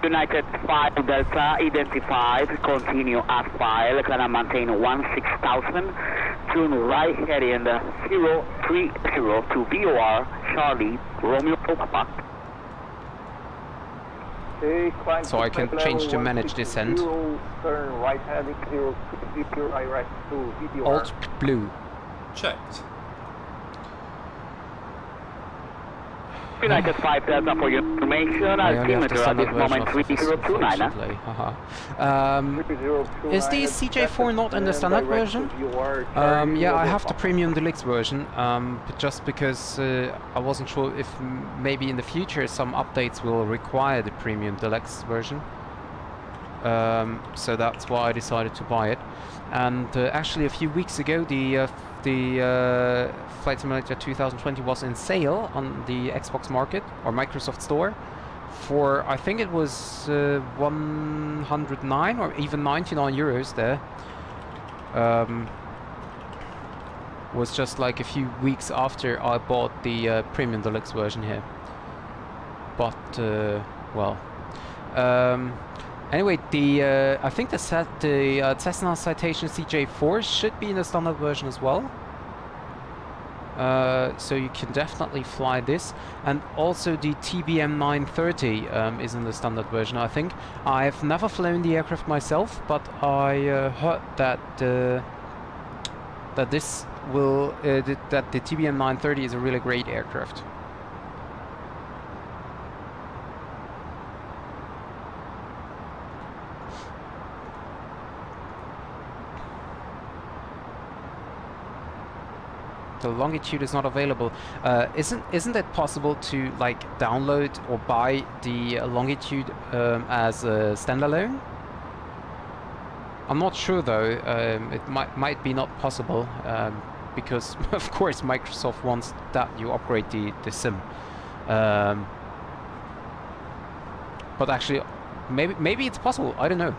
United 5 Delta identified, continue as file, can maintain 16,000, tune right heading 030 to VOR, Charlie, Romeo Papa. So I can change to manage descent. Turn right heading 020 direct to VOR. Alt blue. Checked. United 5 Delta for your information, altimeter at this moment 3029. Is the CJ4 not in the standard version? Yeah, I have the premium deluxe version, but just because I wasn't sure if maybe in the future some updates will require the premium deluxe version. So that's why I decided to buy it. And actually a few weeks ago the Flight Simulator 2020 was in sale on the Xbox market or Microsoft Store for, I think it was 109 or even 99 euros there. Was just like a few weeks after I bought the premium deluxe version here. But well, anyway, I think the Cessna Citation CJ4 should be in the standard version as well. So you can definitely fly this, and also the TBM 930 is in the standard version. I think I've never flown the aircraft myself, but I heard that that the TBM 930 is a really great aircraft. The Longitude is not available. Isn't it possible to like download or buy the Longitude as a standalone? I'm not sure though. It might be not possible because of course Microsoft wants that you upgrade the SIM. But actually, maybe it's possible. I don't know.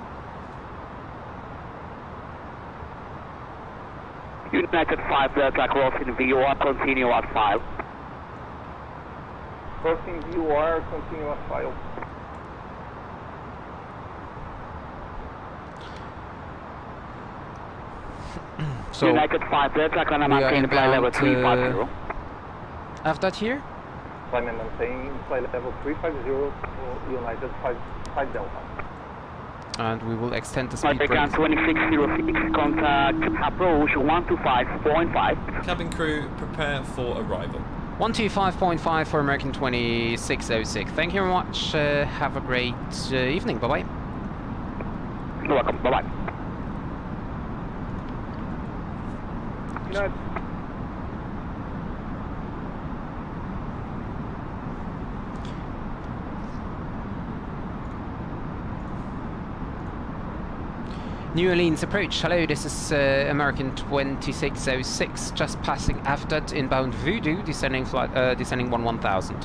United 5 Delta crossing VOR, continue at file. Crossing VOR, continue at file. So United 5 Delta, can I maintain flight level 350? Have that here? Climb and maintain flight level 350, United 5 Delta. And we will extend the speed American break. 2606, contact approach 125.5. Cabin crew, prepare for arrival. 125.5 for American 2606. Thank you very much. Have a great evening. Bye-bye. You're welcome. Bye-bye. United. New Orleans approach. Hello, this is American 2606, just passing AFDAT inbound Voodoo, descending 1000.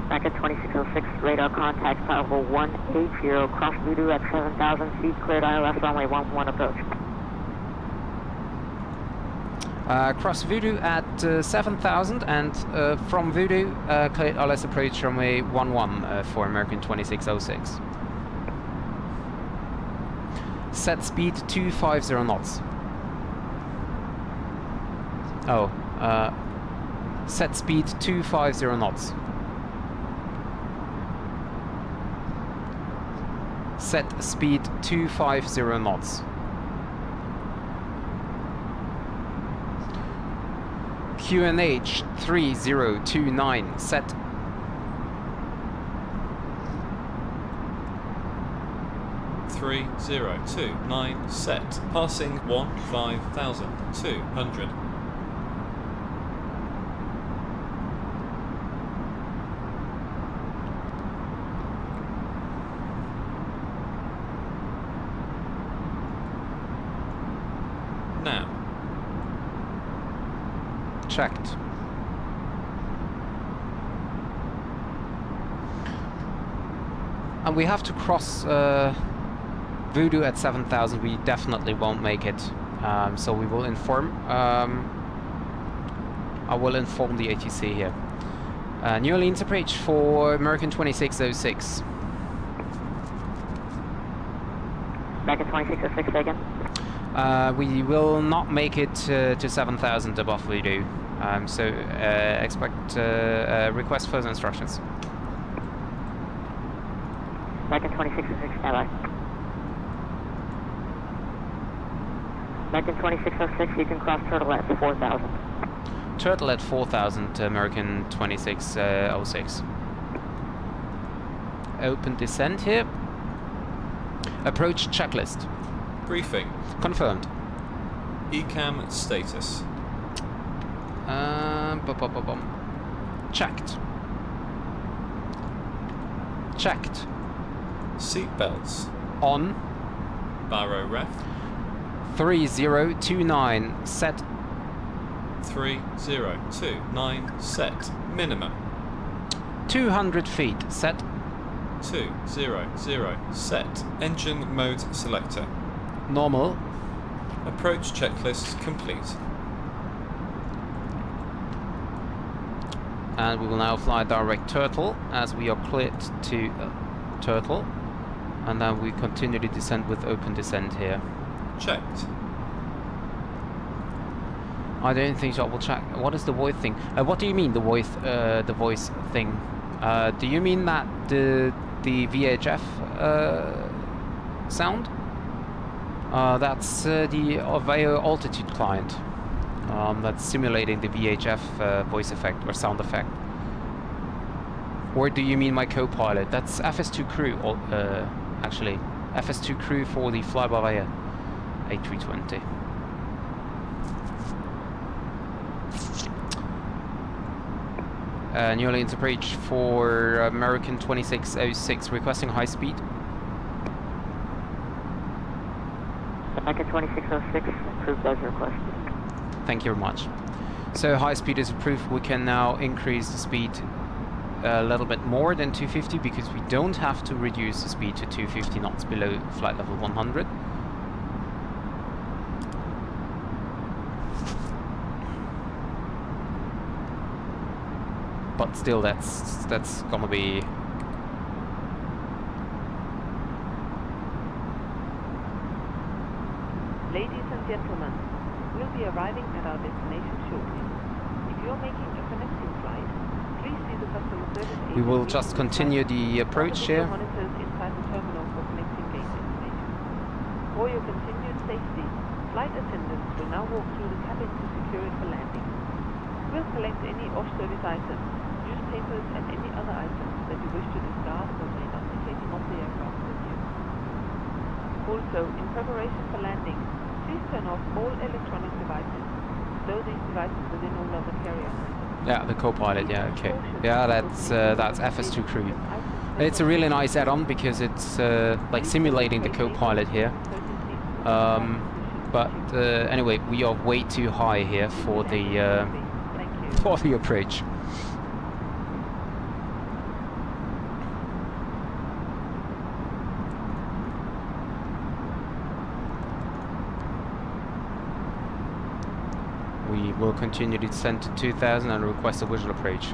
Back at 2606, radar contact level 180, cross Voodoo at 7,000 feet, cleared ILS runway 11 approach. Cross Voodoo at 7,000 and from Voodoo, cleared ILS approach runway 11 for American 2606. Set speed 250 knots. Oh, set speed 250 knots. Set speed 250 knots. QNH 3029 set. Three 029 set. Passing 15,200. Now. Checked. And we have to cross Voodoo at 7,000. We definitely won't make it. So we will inform. I will inform the ATC here. New Orleans approach for American 2606. Back at 2606 again. We will not make it to 7,000 above Voodoo, so expect request further instructions. Back at 2606, standby. Back at 2606, you can cross Turtle at 4,000. Turtle at 4,000, American 2606. Open descent here. Approach checklist. Briefing. Confirmed. ECAM status. Checked. Checked. Seatbelts. On. Barrow ref. 3029 set. 3029 set. Minimum. 200 feet set. 200 set. Engine mode selector. Normal. Approach checklist complete. And we will now fly direct Turtle as we are cleared to Turtle. And then we continue to descend with open descent here. Checked. I don't think so. I will check. What is the voice thing? What do you mean the voice thing? Do you mean that the VHF sound? That's the IVAO altitude client. That's simulating the VHF voice effect or sound effect. Or do you mean my co-pilot? That's FS2 crew, actually. FS2 crew for the fly-by-wire A320. New Orleans approach for American 2606, requesting high speed. Back at 2606, approved as requested. Thank you very much. So high speed is approved. We can now increase the speed a little bit more than 250 because we don't have to reduce the speed to 250 knots below flight level 100. But still, that's gonna be. Ladies and gentlemen, we'll be arriving at our destination shortly. If you're making a connecting flight, please see the customer service agent. We will just continue the approach here. Monitors inside the terminal for connecting gate information. For your continued safety, flight attendants will now walk through the cabin to secure it for landing. We'll collect any off-service items, newspapers and any other items that you wish to discard or may not be taken off the aircraft with you. Also, in preparation for landing, please turn off all electronic devices, though these devices will no longer carry on. Yeah, the co-pilot. Yeah, okay. Yeah, that's FS2 crew. It's a really nice add-on because it's like simulating the co-pilot here. But anyway, we are way too high here for the approach. We will continue to descend to 2000 and request a visual approach.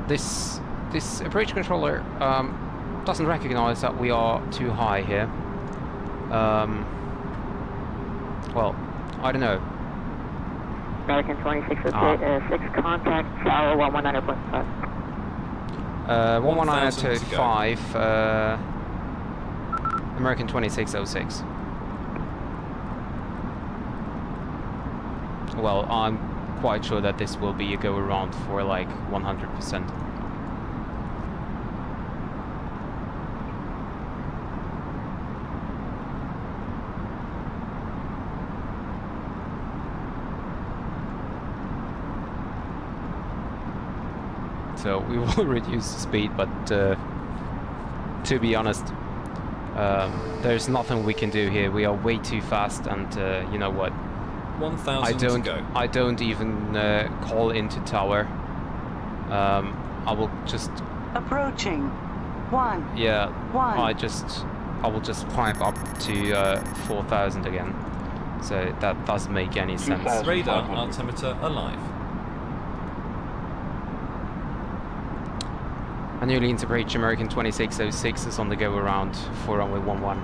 This approach controller doesn't recognize that we are too high here. Well, I don't know. American 2606, contact tower 119.5. 119.5, American 2606. Well, I'm quite sure that this will be a go around for like 100%. So we will reduce the speed, but to be honest, there's nothing we can do here. We are way too fast, and you know what? 1,000 to go. I don't even call into tower. I will just approaching. 1. Yeah. 1. I will just climb up to 4,000 again. So that doesn't make any sense. Radar altimeter alive. A newly integrated American 2606 is on the go around for runway 11.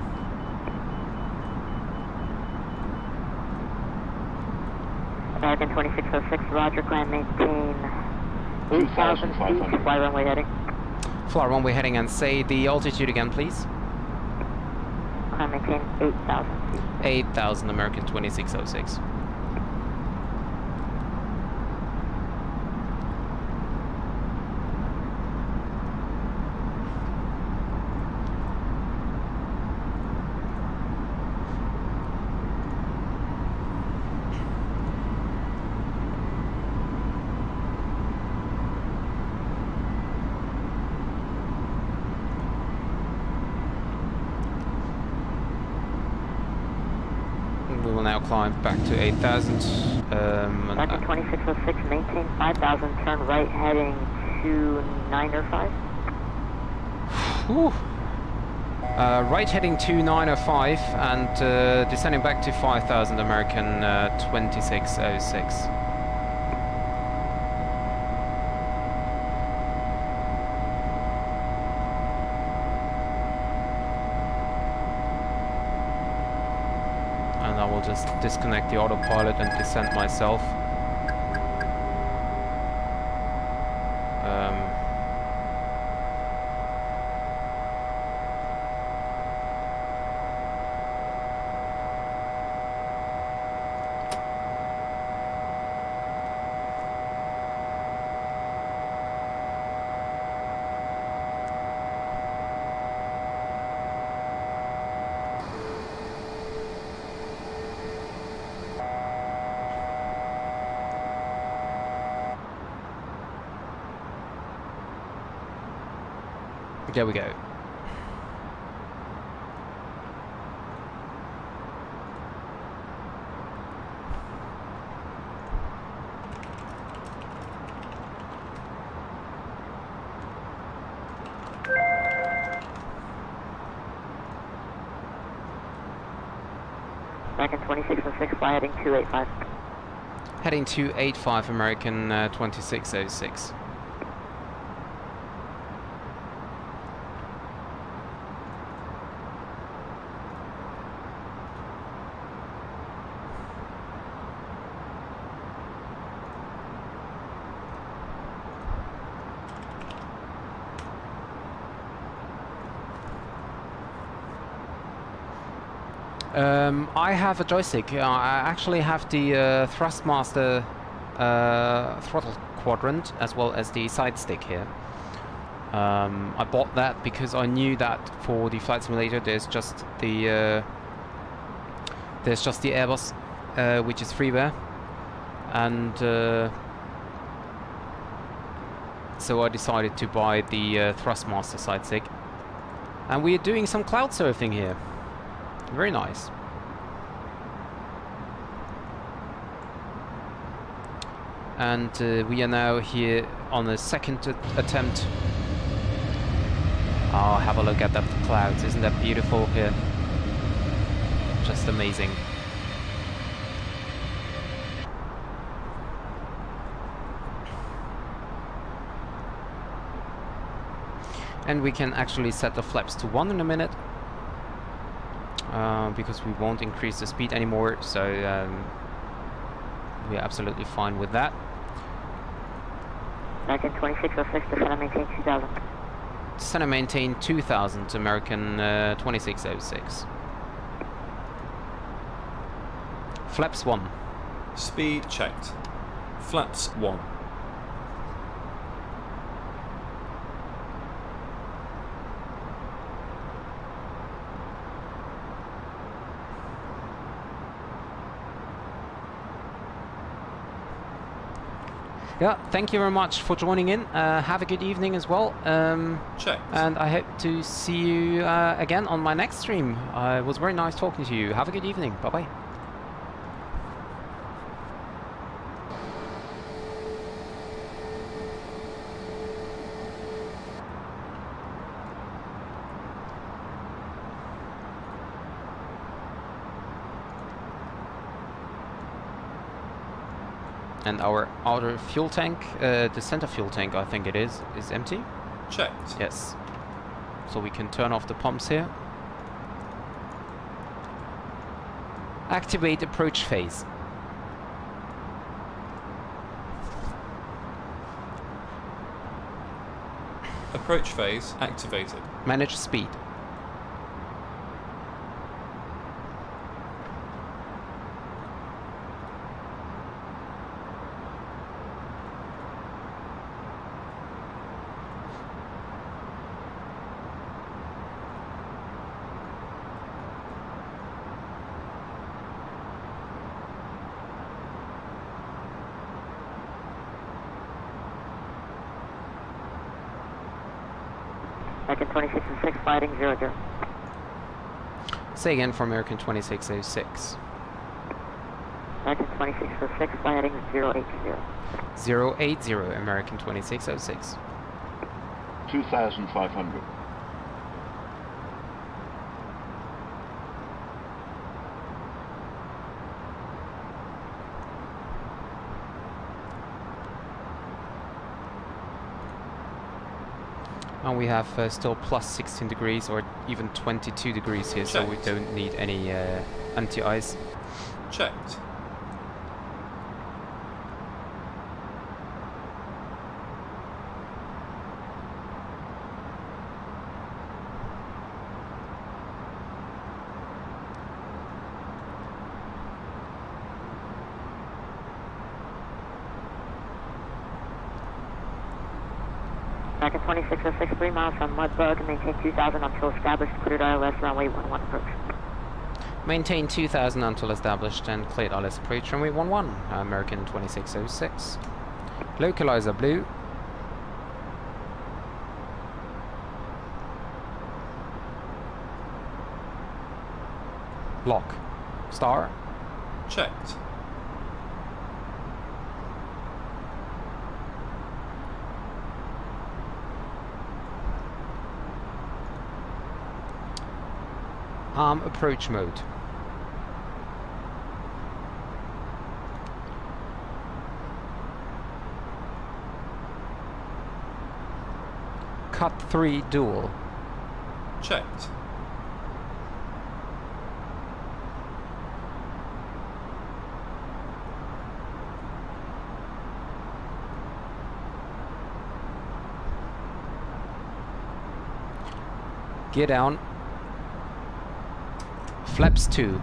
American 2606, roger, climb maintain 8,000 feet, fly runway heading. Fly runway heading and say the altitude again, please. Climb maintain 8,000 feet. 8,000 American 2606. We will now climb back to 8,000. American 2606, maintain 5,000, turn right heading to 905. Right heading to 905 and descending back to 5,000 American 2606. And I will just disconnect the autopilot and descend myself. There we go. American 2606, fly heading 285. Heading 285 American 2606. I have a joystick. I actually have the Thrustmaster throttle quadrant as well as the side stick here. I bought that because I knew that for the flight simulator there's just the Airbus, which is freeware, and so I decided to buy the Thrustmaster Sightsig, and we are doing some cloud surfing here. Very nice. And we are now here on the second attempt. Oh, have a look at that clouds. Isn't that beautiful here? Just amazing. And we can actually set the flaps to 1 in a minute, because we won't increase the speed anymore, so we're absolutely fine with that. American 2606 to center maintain 2000. Center maintain 2000, American 2606. Flaps 1. Speed checked. Flaps 1. Yeah, thank you very much for joining in. Have a good evening as well. Checked. And I hope to see you again on my next stream. It was very nice talking to you. Have a good evening. Bye-bye. And our outer fuel tank, the center fuel tank, I think it is empty. Checked. Yes. So we can turn off the pumps here. Activate approach phase. Approach phase activated. Manage speed. American 2606 fighting 00. Say again for American 2606. American 2606 fighting 080. 080, American 2606. 2,500. And we have still plus 16 degrees or even 22 degrees here, so we don't need any anti-ice. Checked. American 2606, 3 miles from Mudbug, and maintain 2000 until established, cleared ILS, runway 11 approach. Maintain 2000 until established and cleared ILS approach, runway 11, American 2606. Localizer blue. Lock. Star. Checked. Arm approach mode. Cut 3 dual. Checked. Gear down. Flaps 2.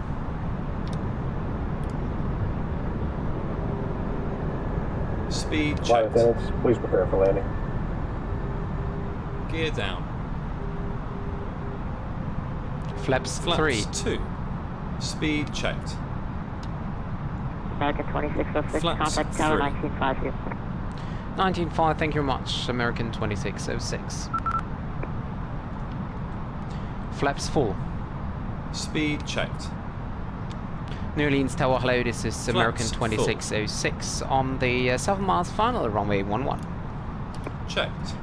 Speed Flight checked. attendants, please prepare for landing. Gear down. Flaps 3. 2. Speed checked. American 2606, Flaps contact tower 3. 1950. 19.5, thank you very much. American 2606. Flaps full. Speed checked. New Orleans Tower, hello, this is American Flaps full. 2606 on the 7 miles final, runway 11. Checked.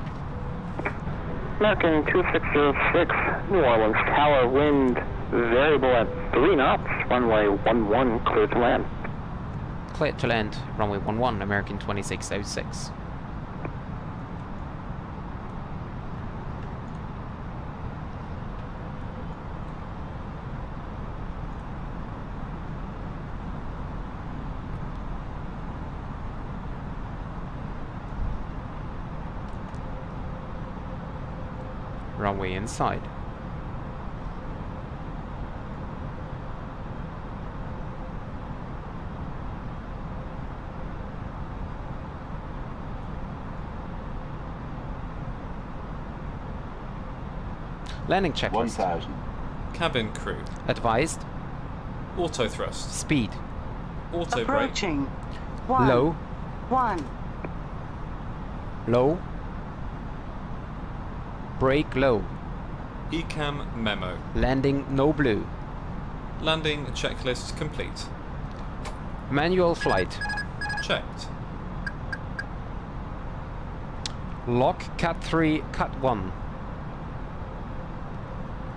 American 2606, New Orleans Tower, wind variable at 3 knots, runway 11, clear to land. Clear to land, runway 11, American 2606. Runway inside. Landing checklist. 1000. Cabin crew. Advised. Auto thrust. Speed. Auto brake. Approaching. 1. Low. 1. Low. Brake low. ECAM memo. Landing no blue. Landing checklist complete. Manual flight. Checked. Lock cut 3, cut 1.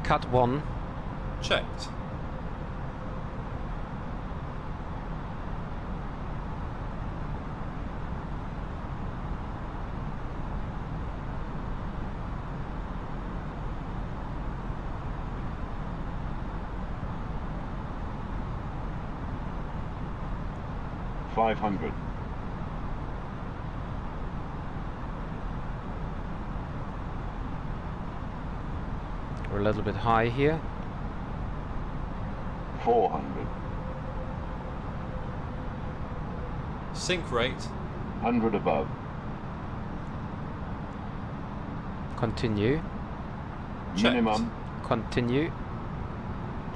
Cut 1. Checked. $500. We're a little bit high here. 400. Sync rate. 100 above. Continue. Checked. Minimum. Continue.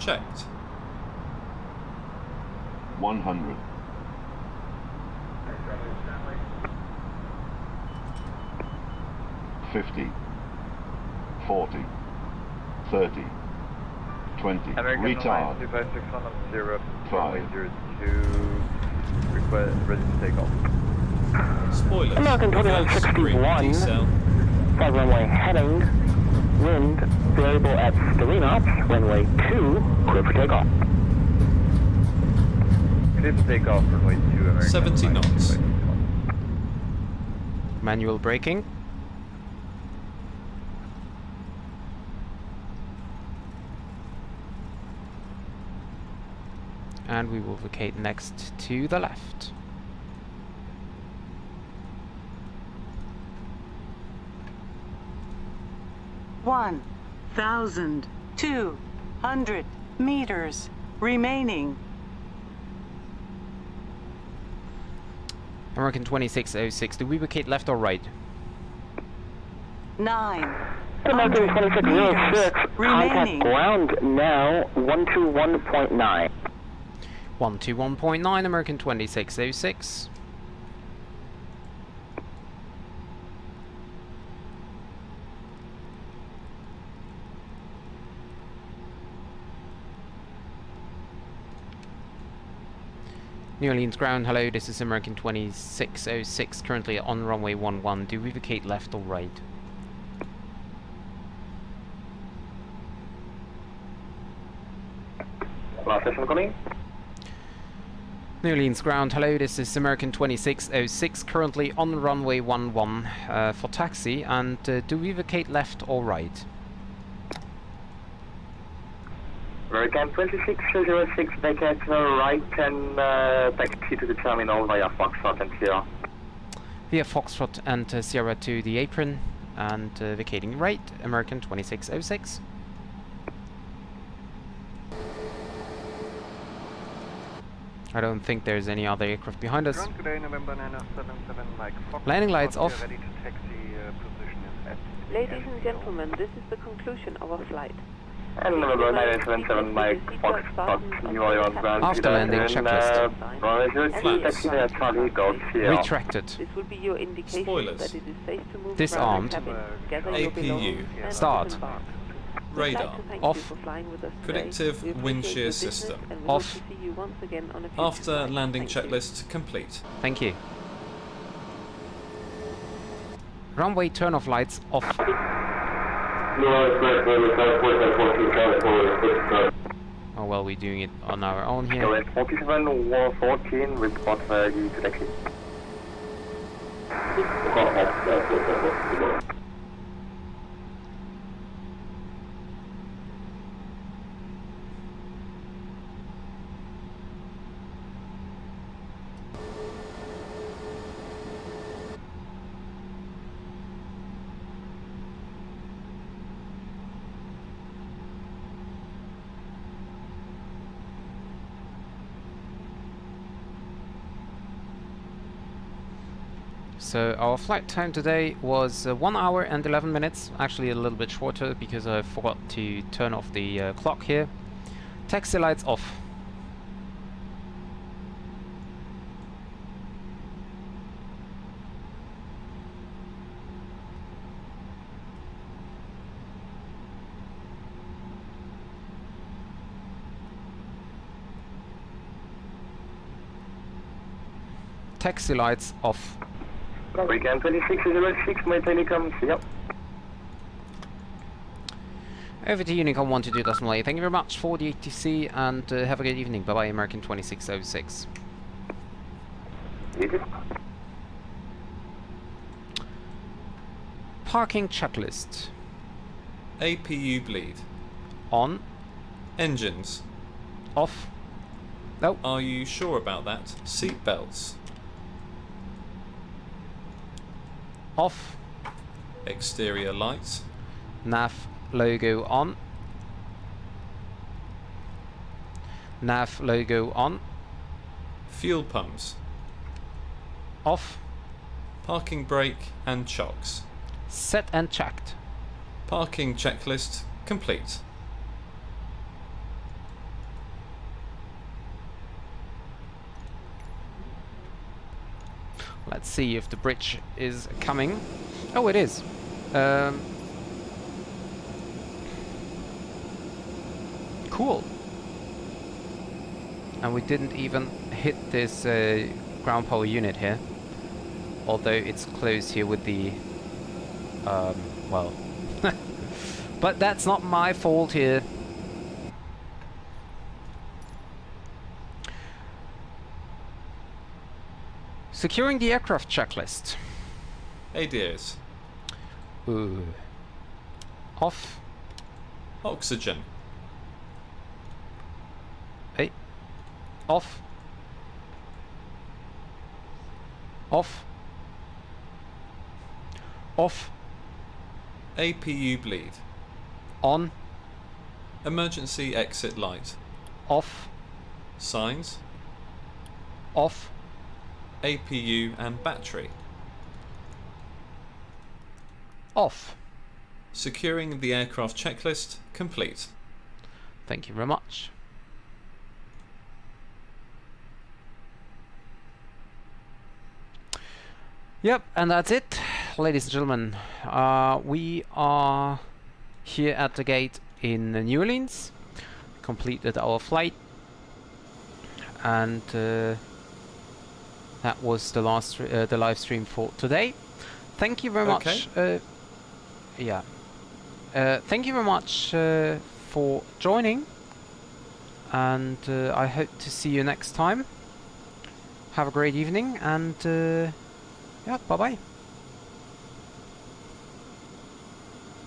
Checked. 100. 50. 40. 30. 20. Retard. 5. Request ready to take off. Spoilers. American Reverse green 2161, decel. 5 runway heading, wind variable at 3 knots, runway 2, clear for takeoff. Clear for takeoff, runway 2, American 70 knots. Manual braking. And we will vacate next to the left. One 1,200 meters remaining. American 2606, do we vacate left or right? American 900 2606, contact remaining. ground now, 121.9. 121.9, American 2606. New Orleans ground, hello, this is American 2606, currently on runway 11. Do we vacate left or right? Last session calling. New Orleans ground, hello, this is American 2606, currently on runway 11 for taxi, and do we vacate left or right? American 2606, vacate right and taxi to the terminal via Foxtrot and Sierra. Via Foxtrot and Sierra to the apron, and vacating right, American 2606. I don't think there's any other aircraft behind us. Today, November 977, Mike Fox. Landing lights off. Ready to taxi, position is Ladies and gentlemen, this is the conclusion of our flight. And November 977 Mike Fox, New Orleans ground. After landing checklist. Charlie Gold here. Retracted. This will be your indication Spoilers. that it is safe to move Disarmed. around the cabin. Gather your belongings APU. and Start. disembark. Radar. Off. Predictive wind shear system. Off. After landing checklist complete. Thank you. Runway turn-off lights off. Oh well, we're doing it on our own here. 47-14, report you to taxi. So our flight time today was 1 hour and 11 minutes, actually a little bit shorter because I forgot to turn off the clock here. Taxi lights off. Taxi lights off. Weekend 2606, my telecom, yep. Over to Unicom 122.8. Thank you very much for the ATC and have a good evening. Bye bye, American 2606. Parking checklist. APU bleed. On. Engines. Off. No. Are you sure about that? Seat belts. Off. Exterior lights. Nav logo on. Nav logo on. Fuel pumps. Off. Parking brake and chocks. Set and checked. Parking checklist complete. Let's see if the bridge is coming. Oh, it is. Cool. And we didn't even hit this ground power unit here. Although it's close here with the... well... but that's not my fault here. Securing the aircraft checklist. ADIRS. Ooh. Off. Oxygen. Hey. Off. Off. Off. APU bleed. On. Emergency exit light. Off. Signs. Off. APU and battery. Off. Securing the aircraft checklist complete. Thank you very much. Yep, and that's it, ladies and gentlemen. We are here at the gate in New Orleans. Completed our flight, and that was the last the live stream for today. Thank you very much. Yeah. Thank you very much for joining, and I hope to see you next time. Have a great evening, and yeah, bye bye.